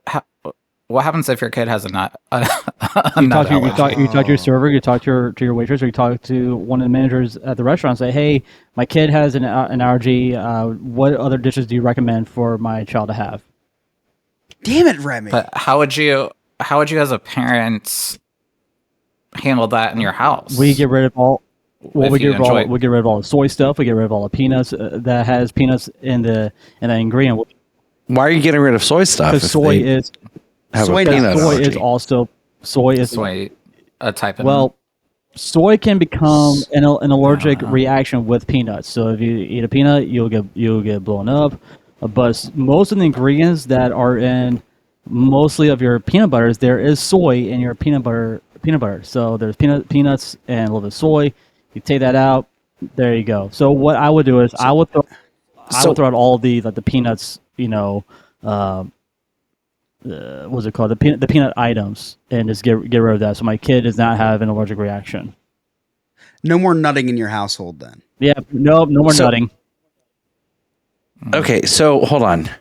happens if your kid has a nut? You talk to your server, you talk to your waitress, or you talk to one of the managers at the restaurant. And say, hey, my kid has an allergy. What other dishes do you recommend for my child to have? Damn it, Remy. But how would you as a parent handle that in your house? We get rid of all. Well, we If you get rid of all the soy stuff. We get rid of all the peanuts that has peanuts in the ingredient. Why are you getting rid of soy stuff? Because soy is have soy a peanut soy allergy? is also soy is a type of well. Soy can become an allergic reaction with peanuts. So if you eat a peanut, you'll get blown up. But most of the ingredients that are in mostly of your peanut butters, there is soy in your peanut butter. So there's peanuts and a little bit of soy. You take that out. There you go. So what I would do is I would throw out all the peanuts. You know, what's it called? The peanut items, and just get rid of that. So my kid does not have an allergic reaction. No more nutting in your household, then. Yeah. No more nutting. Okay, so hold on.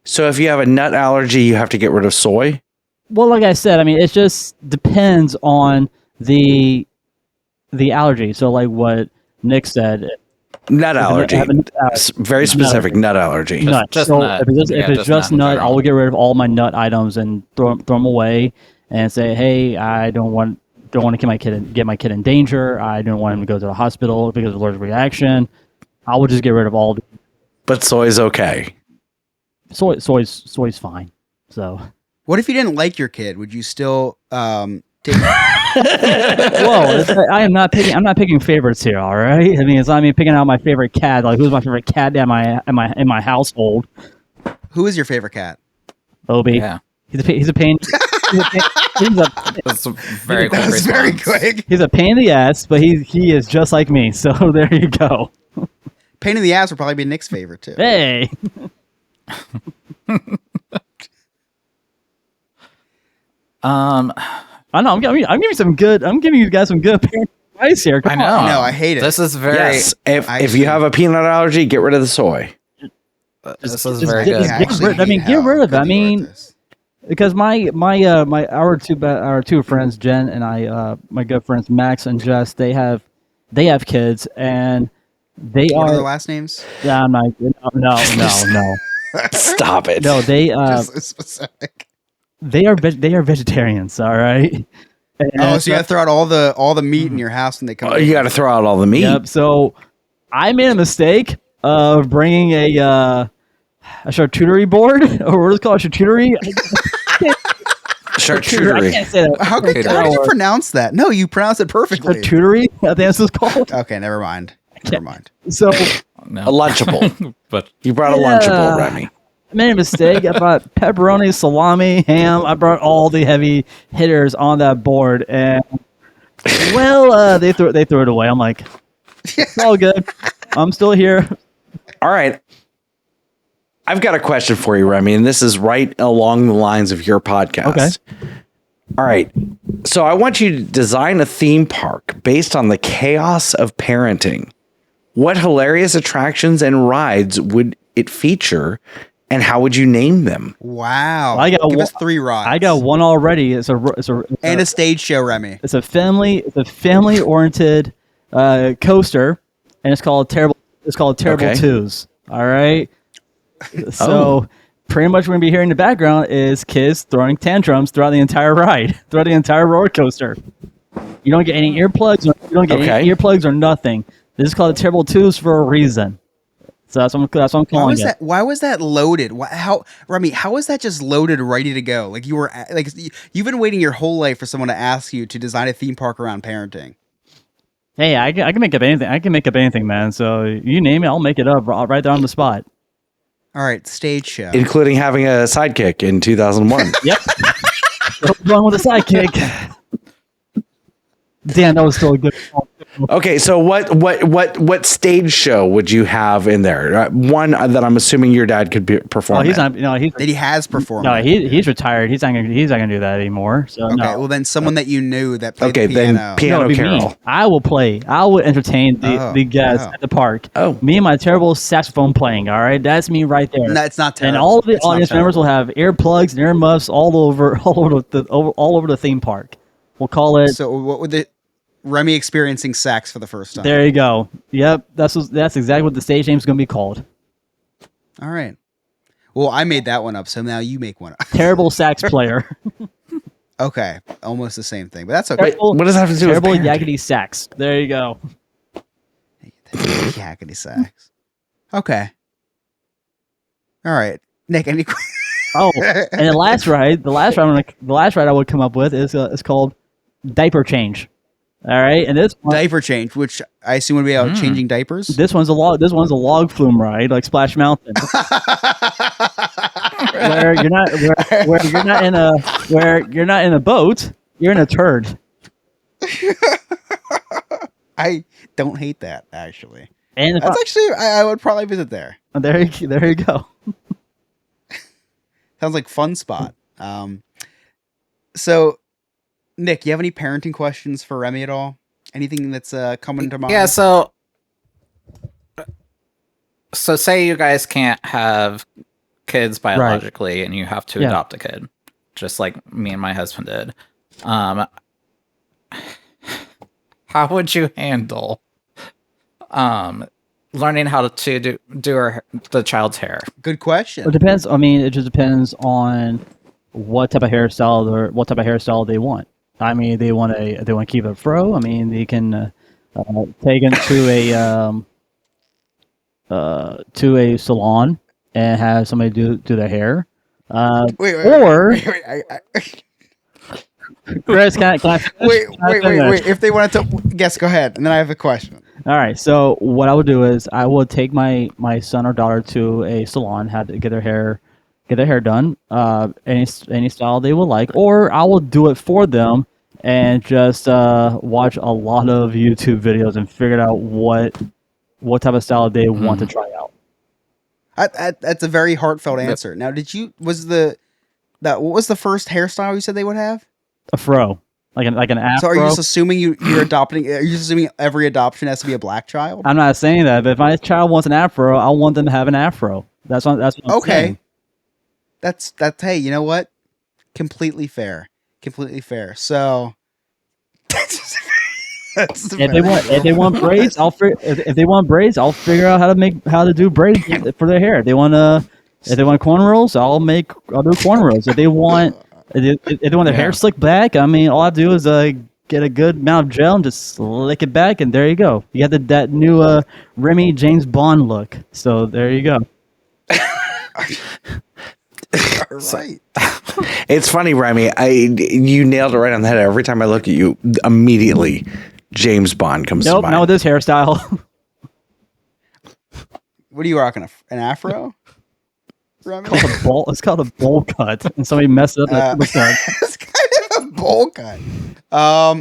So if you have a nut allergy, you have to get rid of soy? Well, like I said, I mean, it just depends on the allergy. So, like what Nick said, Nut allergy. Very specific nut allergy. Nut. Just so nut. if it's just nut, I will get rid of all my nut items and throw them away, and say, hey, I don't want to get my kid in danger. I don't want him to go to the hospital because of allergic reaction. I will just get rid of all. But soy's okay. Soy's fine. So. What if you didn't like your kid? Would you still take? Whoa! I'm not picking favorites here. All right. I mean, it's not me picking out my favorite cat. Like, who's my favorite cat in my household? Who is your favorite cat? Obi. Yeah. He's a pain. That's a very quick That was very response. quick. He's a pain in the ass, but he is just like me. So there you go. Pain in the ass would probably be Nick's favorite too. Hey. I know. I'm giving you guys some good parenting advice here. Come I know. on. No, I hate it. This is very. Yes. If Actually- you have a peanut allergy, get rid of the soy. This is just very get- good. just I get actually rid- I mean, hate get how rid of it. good I you are at mean, this. because our two friends, Jen and I, my good friends Max and Jess, they have kids, and they What are are. their last names? Yeah, I'm not. No. Stop it. No, they Just so specific. they are vegetarians. All right. Oh, so you got to throw out all the meat in your house when they come. Oh, you got to throw out all the meat. Yep. So I made a mistake of bringing a charcuterie board, or what is it called, charcuterie? I Charcuterie. can't say that. How did you pronounce that? No, you pronounce it perfectly. Charcuterie? I think that's what it's called. Okay, never mind. Never mind. So No. A Lunchable. But You brought a Yeah. Lunchable, Remy. I made a mistake. I brought pepperoni, salami, ham. I brought all the heavy hitters on that board, and they threw it away. I'm like, it's all good. I'm still here. All right. I've got a question for you, Remy, and this is right along the lines of your podcast. Okay. All right. So I want you to design a theme park based on the chaos of parenting. What hilarious attractions and rides would it feature, and how would you name them? Wow. I got Give one- us 3 rides. I got one already. It's and a stage show, Remy. It's a family oriented coaster, and it's called Terrible Okay. Twos. All right. So pretty much what we're gonna be hearing in the background is kids throwing tantrums throughout the entire ride, throughout the entire roller coaster. You don't get any earplugs. You don't get any earplugs or nothing. This is called Terrible Twos for a reason. So that's what I'm calling it. Why was that loaded? Remy, how was that just loaded, ready to go? Like you've been waiting your whole life for someone to ask you to design a theme park around parenting. Hey, I can make up anything. I can make up anything, man. So you name it, I'll make it up right there on the spot. All right, stage show. Including having a sidekick in 2001. Yep. What's wrong with a sidekick? Damn, that was still a good one. Okay, so what stage show would you have in there? One that I'm assuming your dad could perform. Oh, he's at. not. No, he's that he has performed. no, he's retired. He's not gonna do that anymore. So Okay, no. well then someone that you knew that played Okay, the then piano. piano No, it'd be me. Carol. I will entertain the guests at the park. Oh. Me and my terrible saxophone playing. All right, that's me right there. No, it's not terrible. And all of the It's not audience members will have earplugs and earmuffs all over the theme park. We'll call it. So what would the Remy experiencing sax for the first time? There you go. Yep, that's exactly what the stage name is going to be called. All right. Well, I made that one up, so now you make one up. Terrible sax player. Okay, almost the same thing, but that's okay. Terrible, What does that have to do with terrible parenting? yakety sax. There you go. Yakety sax. Okay. All right, Nick. Any? Oh, and the last ride I would come up with is called diaper change. All right, and Diaper change, which I assume would be about changing diapers. this one's a log flume ride like Splash Mountain, where you're not in a boat, you're in a turd. I don't hate that actually. And if That's actually I would probably visit there. there you go. Sounds like fun spot. So, Nick, you have any parenting questions for Remy at all? Anything that's coming to mind? yeah, so say you guys can't have kids biologically and you have to Yeah. adopt a kid, just like me and my husband did. How would you handle learning how to do the child's hair? Good question. It depends. I mean, it just depends on what type of hairstyle they want. I mean, they want to keep it fro. I mean, they can take into to a salon and have somebody do their hair. Wait. Chris, can I finish? Wait. Can I finish? If they wanted to, yes, go ahead. And then I have a question. All right. So what I would do is I would take my son or daughter to a salon, have to get their hair done, any style they would like, or I will do it for them and just watch a lot of YouTube videos and figure out what type of style they want to try out. That's a very heartfelt answer. Now, what was the first hairstyle you said they would have? A fro, like an afro. So are you just assuming you're adopting? Are you assuming every adoption has to be a black child? I'm not saying that, but if my child wants an afro, I want them to have an afro. That's what I'm saying. That's hey, you know what? Completely fair. So if they want braids, if they want braids, I'll figure out how to do braids for their hair. If they want cornrows, I'll do cornrows. If they want their hair slicked back, I mean, all I do is get a good amount of gel and just slick it back, and there you go. You got that new Remy James Bond look. So there you go. Right. It's funny, Remy. You nailed it right on the head. Every time I look at you, immediately James Bond comes to mind. Not with this hairstyle. What are you rocking? An afro? Remy? It's called a bowl cut, and somebody messed it up. It's kind of a bowl cut.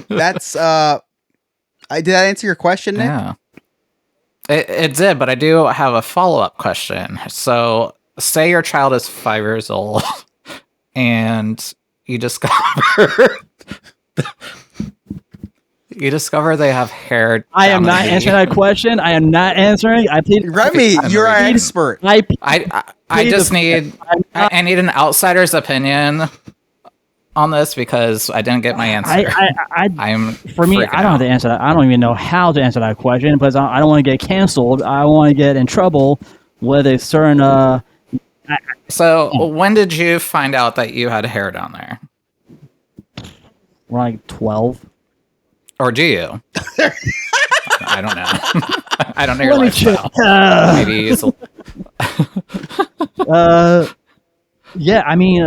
That's did that answer your question, Nick? Yeah, it did, but I do have a follow-up question. So, say your child is 5 years old, and you discover they have hair. I am not answering that question. I am not answering. Remy, you're our expert. I just need an outsider's opinion on this because I didn't get my answer. I don't have to answer that. I don't even know how to answer that question because I don't want to get canceled. I want to get in trouble with a certain. So when did you find out that you had hair down there? Like 12. Or do you? I don't know. I don't know your lifestyle. Maybe it's yeah, I mean,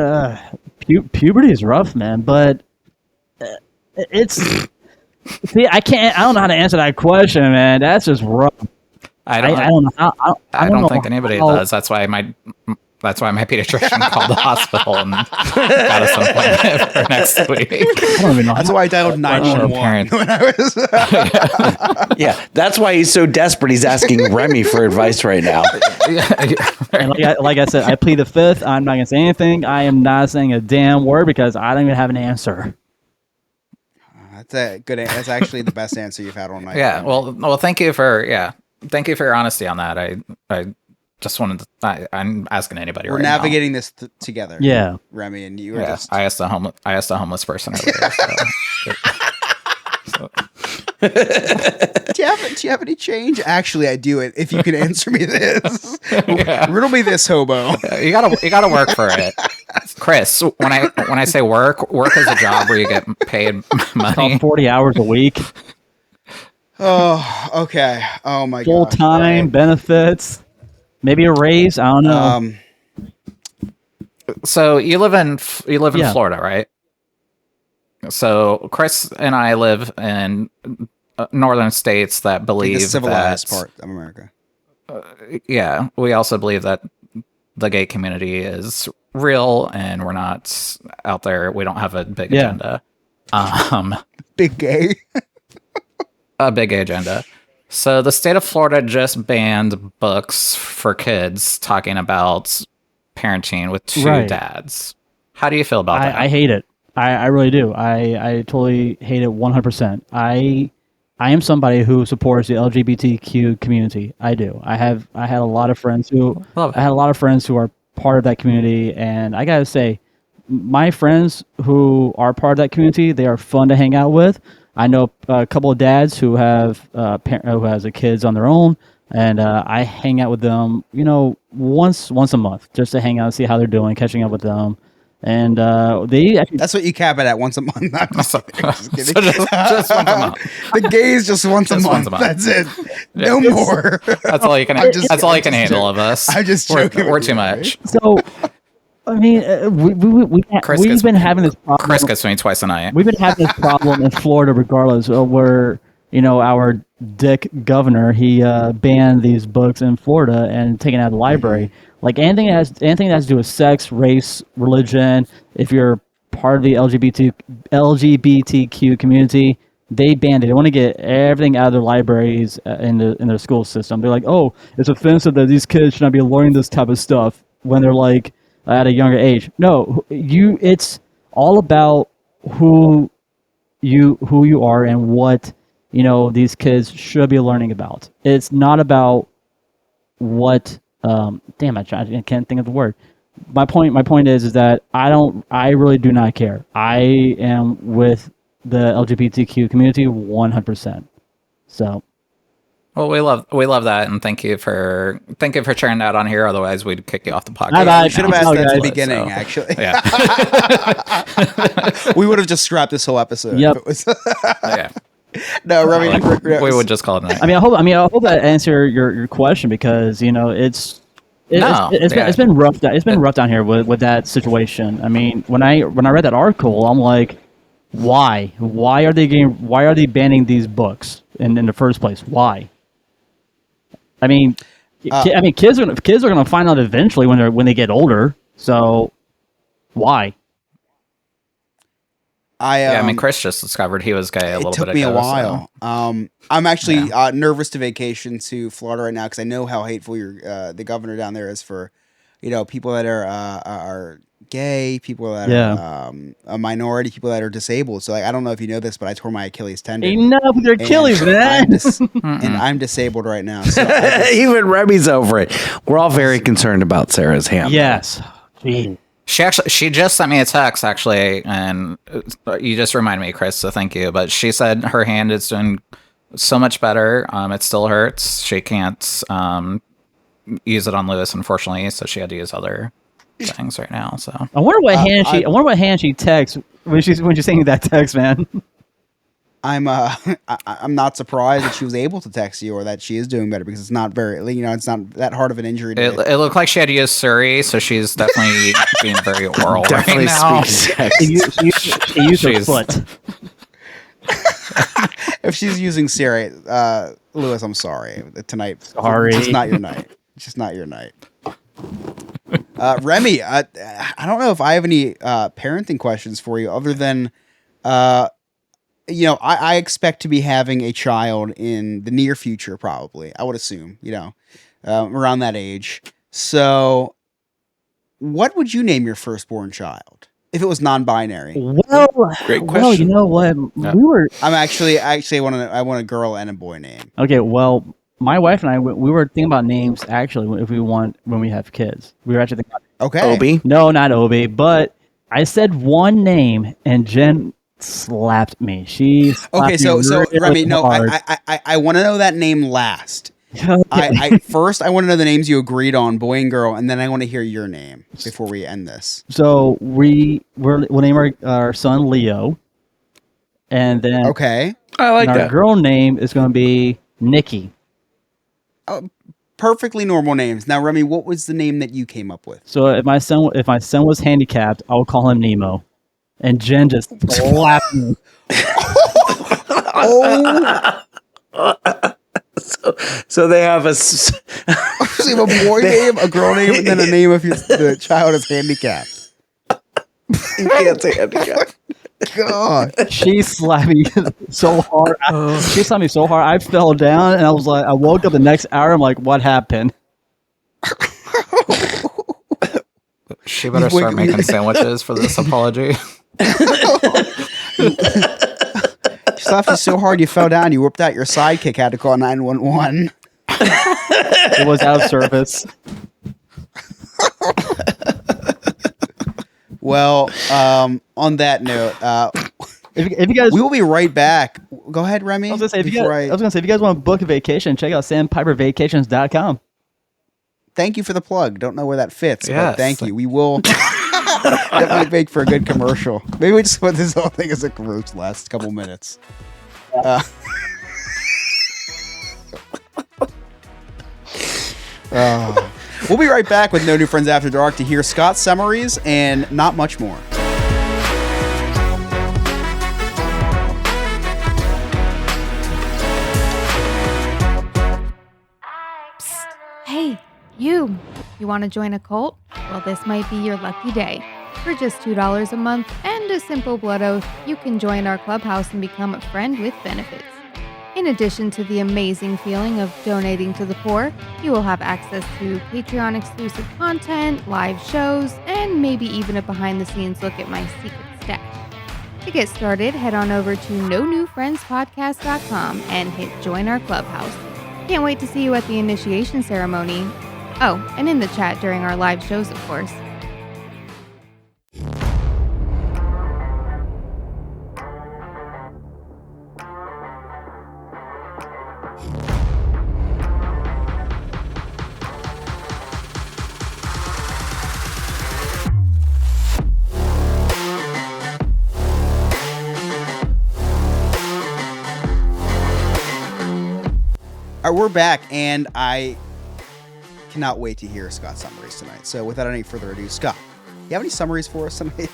puberty is rough, man, but it's... See, I don't know how to answer that question, man. That's just rough. I don't think anybody does. That's why my pediatrician called the hospital and got us an appointment for next week. I don't even know. That's why I dialed 911 when I was. Yeah, that's why he's so desperate. He's asking Remy for advice right now. And like I said, I plead the fifth. I'm not gonna say anything. I am not saying a damn word because I don't even have an answer. That's a good. That's actually the best answer you've had all night. Yeah. Well. Thank you for your honesty on that. I just wanted to. I'm asking anybody. We're navigating this together. Yeah, Remy, and you were just. I asked a homeless person earlier. So. Do you have any change? Actually, I do. It if you can answer me this. Riddle me this, hobo. You gotta work for it, Chris. When I say work is a job where you get paid money. 40 hours a week. Oh, okay. Oh my god. Full time benefits. Maybe a raise. I don't know. So you live in Florida, right? So Chris and I live in northern states that believe the civilized part of America. Yeah, we also believe that the gay community is real, and we're not out there. We don't have a big agenda. Big gay. A big gay agenda. So the state of Florida just banned books for kids talking about parenting with two dads. How do you feel about that? I hate it. I really do. I totally hate it 100%. I am somebody who supports the LGBTQ community. I do. I had a lot of friends who are part of that community, and I gotta say, my friends who are part of that community, they are fun to hang out with. I know a couple of dads who have who has kids on their own, and I hang out with them, once a month, just to hang out and see how they're doing, catching up with them. And they actually, That's what you cap it at once a month. I'm just kidding. So just once a month. The gays just once a Just month. once a month. That's it. No more. That's all you can. That's all you can handle of us. I'm just We're joking with too you, much. so I mean, Chris we've gets- been having this problem. Chris gets me twice a night. We've been having this problem in Florida, regardless of where our dick governor he banned these books in Florida and taken out of the library. Like anything that has to do with sex, race, religion. If you're part of the LGBTQ community, they banned it. They want to get everything out of their libraries in their school system. They're like, oh, it's offensive that these kids should not be learning this type of stuff when they're like at a younger age. No, it's all about who you are and what these kids should be learning about. It's not about what I can't think of the word. My point is that I really do not care. I am with the LGBTQ community 100%. So Well, we love that, and thank you for sharing that on here. Otherwise, we'd kick you off the podcast. Bye-bye. We should have asked that at the guys. beginning, So, actually. Yeah. We would have just scrapped this whole episode. Yep. If it was Yeah. no, Remy. We would just call it a night. I hope that answer your question, because it's been rough. It's been rough down here with that situation. I mean, when I read that article, I'm like, why are they banning these books in the first place? Why? I mean, kids are gonna find out eventually when they get older. So why? I mean, Chris just discovered he was gay a little bit ago. It took me a while. So. I'm actually nervous to vacation to Florida right now because I know how hateful the governor down there is for, people that are gay, people that are a minority, people that are disabled. So I don't know if you know this, but I tore my Achilles tendon. Enough with your Achilles, man. And I'm disabled right now. So Even Remy's over it. We're all very concerned about Sarah's hand. Yes. Gee. She just sent me a text actually, and you just reminded me, Chris. So thank you. But she said her hand is doing so much better. It still hurts. She can't use it on Lewis, unfortunately. So she had to use other things right now. So I wonder what hand she texts when she's sending that text, man. I'm not surprised that she was able to text you or that she is doing better because it's not very, it's not that hard of an injury. It looked like she had to use Suri, so she's definitely being very oral Definitely right now. speaks sex. She used her foot. If she's using Siri, Lewis, I'm sorry. Tonight, Sorry. It's just not your night. It's just not your night. Remy, I don't know if I have any parenting questions for you other than, I expect to be having a child in the near future, probably. I would assume, around that age. So, what would you name your firstborn child if it was non-binary? Well, Great well, question. you know what? Yeah. We were I want a girl and a boy name. okay. Well, my wife and I we were thinking about names actually when we have kids. We were actually thinking about Okay. Obi. no, not Obi, but I said one name and Jen slapped me. She slapped Okay, so me really Remy, no, hard. I want to know that name last. Okay. First I want to know the names you agreed on, boy and girl, and then I want to hear your name before we end this. So we'll name our son Leo, and then Okay, I like our that. girl name is going to be Nikki. perfectly normal names. Now, Remy, what was the name that you came up with? So if my son was handicapped, I would call him Nemo, and Jen just slapped me. So they have a. So you have a boy name, a girl name, and then a name if the child is handicapped. You can't say handicap. God. She slapped me so hard. She slapped me so hard, I fell down, and I woke up the next hour. I'm like, what happened? She better start making sandwiches for this apology. She slapped you so hard you fell down. You whipped out your sidekick. Had to call 911. It was out of service. Well, on that note, If you guys, we will be right back. Go ahead, Remy. I was gonna say, if you before guys want to book a vacation, check out SamPiperVacations.com. Thank you for the plug. Don't know where that fits, Yes. but thank you. We will. That might make for a good commercial. Maybe we just put this whole thing as a commercial last couple minutes. We'll be right back with No New Friends After Dark to hear Scott's summaries and not much more. Hey, you. You want to join a cult? Well, this might be your lucky day. For just $2 a month and a simple blood oath, you can join our clubhouse and become a friend with benefits. In addition to the amazing feeling of donating to the poor, you will have access to Patreon exclusive content, live shows, and maybe even a behind-the-scenes look at my secret stash. To get started, head on over to NoNewFriendsPodcast.com and hit join our clubhouse. Can't wait to see you at the initiation ceremony. Oh, and in the chat during our live shows, of course. All right, we're back, and I cannot wait to hear Scott's summaries tonight. So without any further ado, Scott, you have any summaries for us tonight?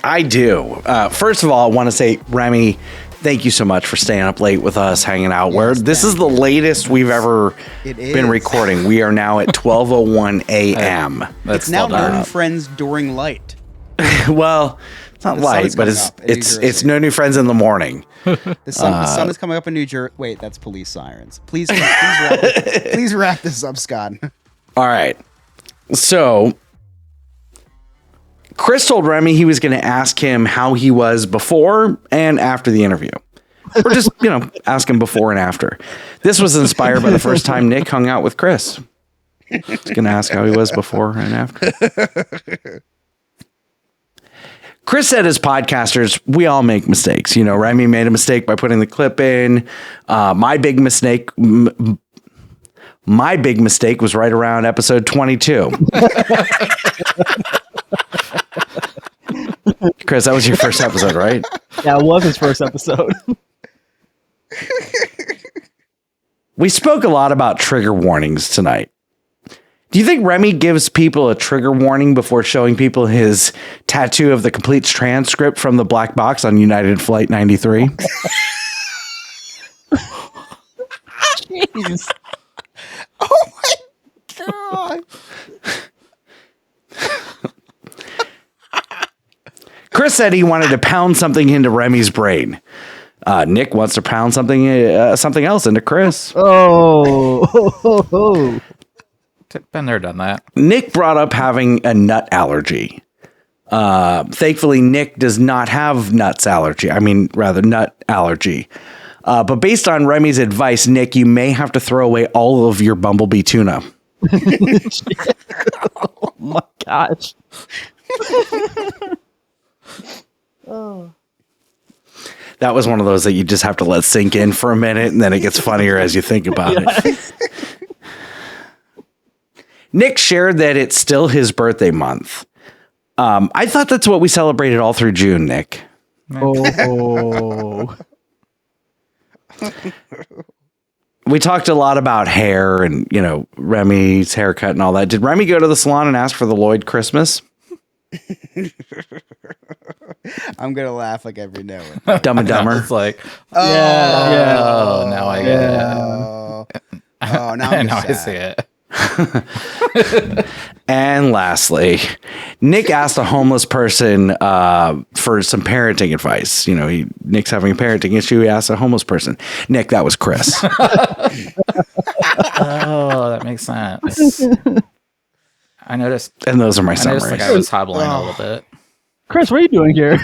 I do. First of all, I want to say, Remy, thank you so much for staying up late with us, hanging out. Yes, This is the latest we've ever been recording. We are now at 12:01 a.m. It's now No New Friends during light. Well, it's not light, but it's No New Friends in the morning. The sun is coming up in New Jersey. Wait, that's police sirens. Please wrap this up, Scott. All right. So Chris told Remy he was going to ask him how he was before and after the interview. Or just, ask him before and after. This was inspired by the first time Nick hung out with Chris. He's going to ask how he was before and after. Chris said as podcasters, we all make mistakes. Remy made a mistake by putting the clip in. My big mistake was right around episode 22. Chris, that was your first episode, right? Yeah, it was his first episode. We spoke a lot about trigger warnings tonight. Do you think Remy gives people a trigger warning before showing people his tattoo of the complete transcript from the black box on United Flight 93? Jeez. Oh my God. Chris said he wanted to pound something into Remy's brain. Nick wants to pound something else into Chris. Oh. Been there, done that. Nick brought up having a nut allergy. Thankfully, Nick does not have nut allergy. But based on Remy's advice, Nick, you may have to throw away all of your bumblebee tuna. Oh my gosh. Oh. That was one of those that you just have to let sink in for a minute, and then it gets funnier as you think about it. Nick shared that it's still his birthday month. I thought that's what we celebrated all through June, Nick. Oh. We talked a lot about hair and, Remy's haircut and all that. Did Remy go to the salon and ask for the Lloyd Christmas? I'm going to laugh like every now and then. Dumb and Dumber. It's like, Yeah. oh, now I get it. Oh, now I'm Now I sad. see it. And lastly, Nick asked a homeless person for some parenting advice. Nick's having a parenting issue. He asked a homeless person. Nick, that was Chris. Oh, that makes sense. I noticed. And those are my I noticed the summaries. guy was hobbling a little bit. Chris, what are you doing here?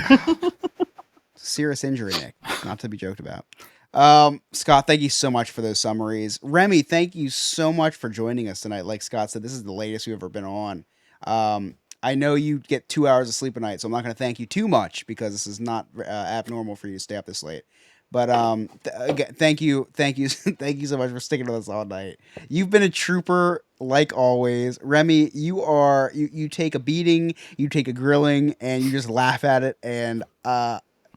Serious injury, Nick. Not to be joked about. Scott, thank you so much for those summaries. Remy, thank you so much for joining us tonight. Like Scott said, this is the latest we've ever been on. I know you get 2 hours of sleep a night, so I'm not going to thank you too much because this is not abnormal for you to stay up this late. But again, thank you so much for sticking with us all night. You've been a trooper like always. Remy, you take a beating, you take a grilling, and you just laugh at it, and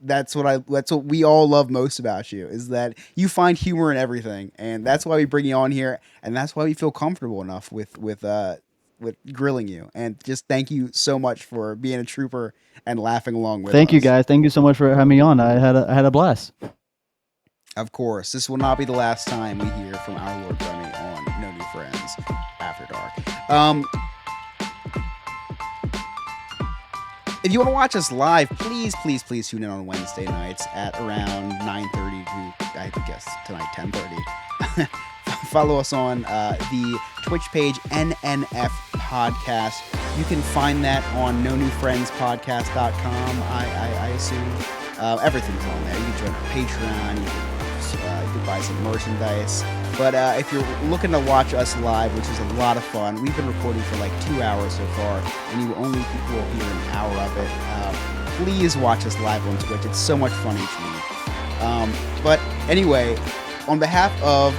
that's what we all love most about you, is that you find humor in everything, and that's why we bring you on here, and that's why we feel comfortable enough with grilling you. And just thank you so much for being a trooper and laughing along with us. Thank you, guys. Thank you so much for having me on. I had a blast. Of course, this will not be the last time we hear from our Lord Remy on No New Friends After Dark. If you want to watch us live, please tune in on Wednesday nights at around 9:30 to, I guess, tonight, 10:30. Follow us on the Twitch page, NNF Podcast. You can find that on nonewfriendspodcast.com, I assume. Everything's on there. You can join our Patreon. You can buy some merchandise. But if you're looking to watch us live, which is a lot of fun, we've been recording for like 2 hours so far, and you only will hear an hour of it. Please watch us live on Twitch. It's so much fun each week. But anyway, on behalf of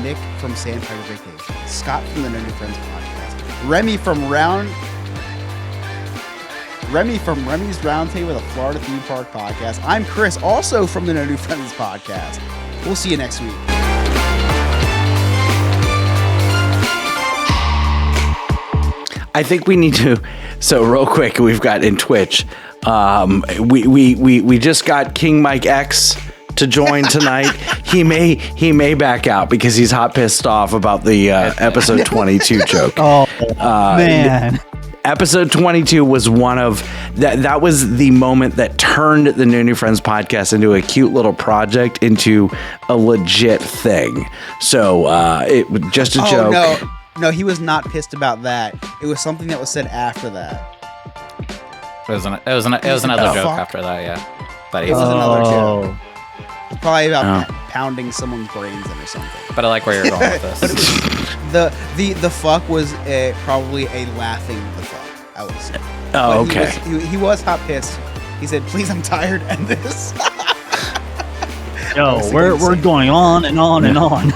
Nick from Sandpiper Vacation, Scott from the No New Friends Podcast, Remy from Remy's Roundtable, the Florida Theme Park Podcast. I'm Chris, also from the No New Friends Podcast. We'll see you next week. I think we need to. So real quick, we've got in Twitch. We just got King Mike X to join tonight. He may back out because he's hot pissed off about the episode 22 joke. Oh man. Episode 22 was one of that was the moment that turned the No New Friends podcast into a cute little project into a legit thing. So it was just a joke. No, he was not pissed about that. It was something that was said after that. It was another joke after that, yeah. But It was another joke. Probably about pounding someone's brains in or something. But I like where you're going with this. But it was, the fuck was probably a laughing the fuck, I would say. Oh, but okay. He was hot pissed. He said, "Please, I'm tired," and this. Yo, we're going on and on and on.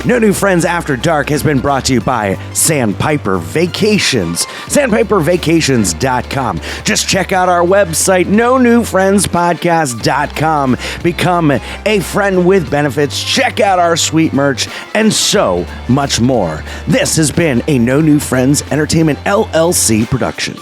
No New Friends After Dark has been brought to you by Sandpiper Vacations. SandpiperVacations.com. Just check out our website, nonewfriendspodcast.com. Become a friend with benefits. Check out our sweet merch and so much more. This has been a No New Friends Entertainment LLC production.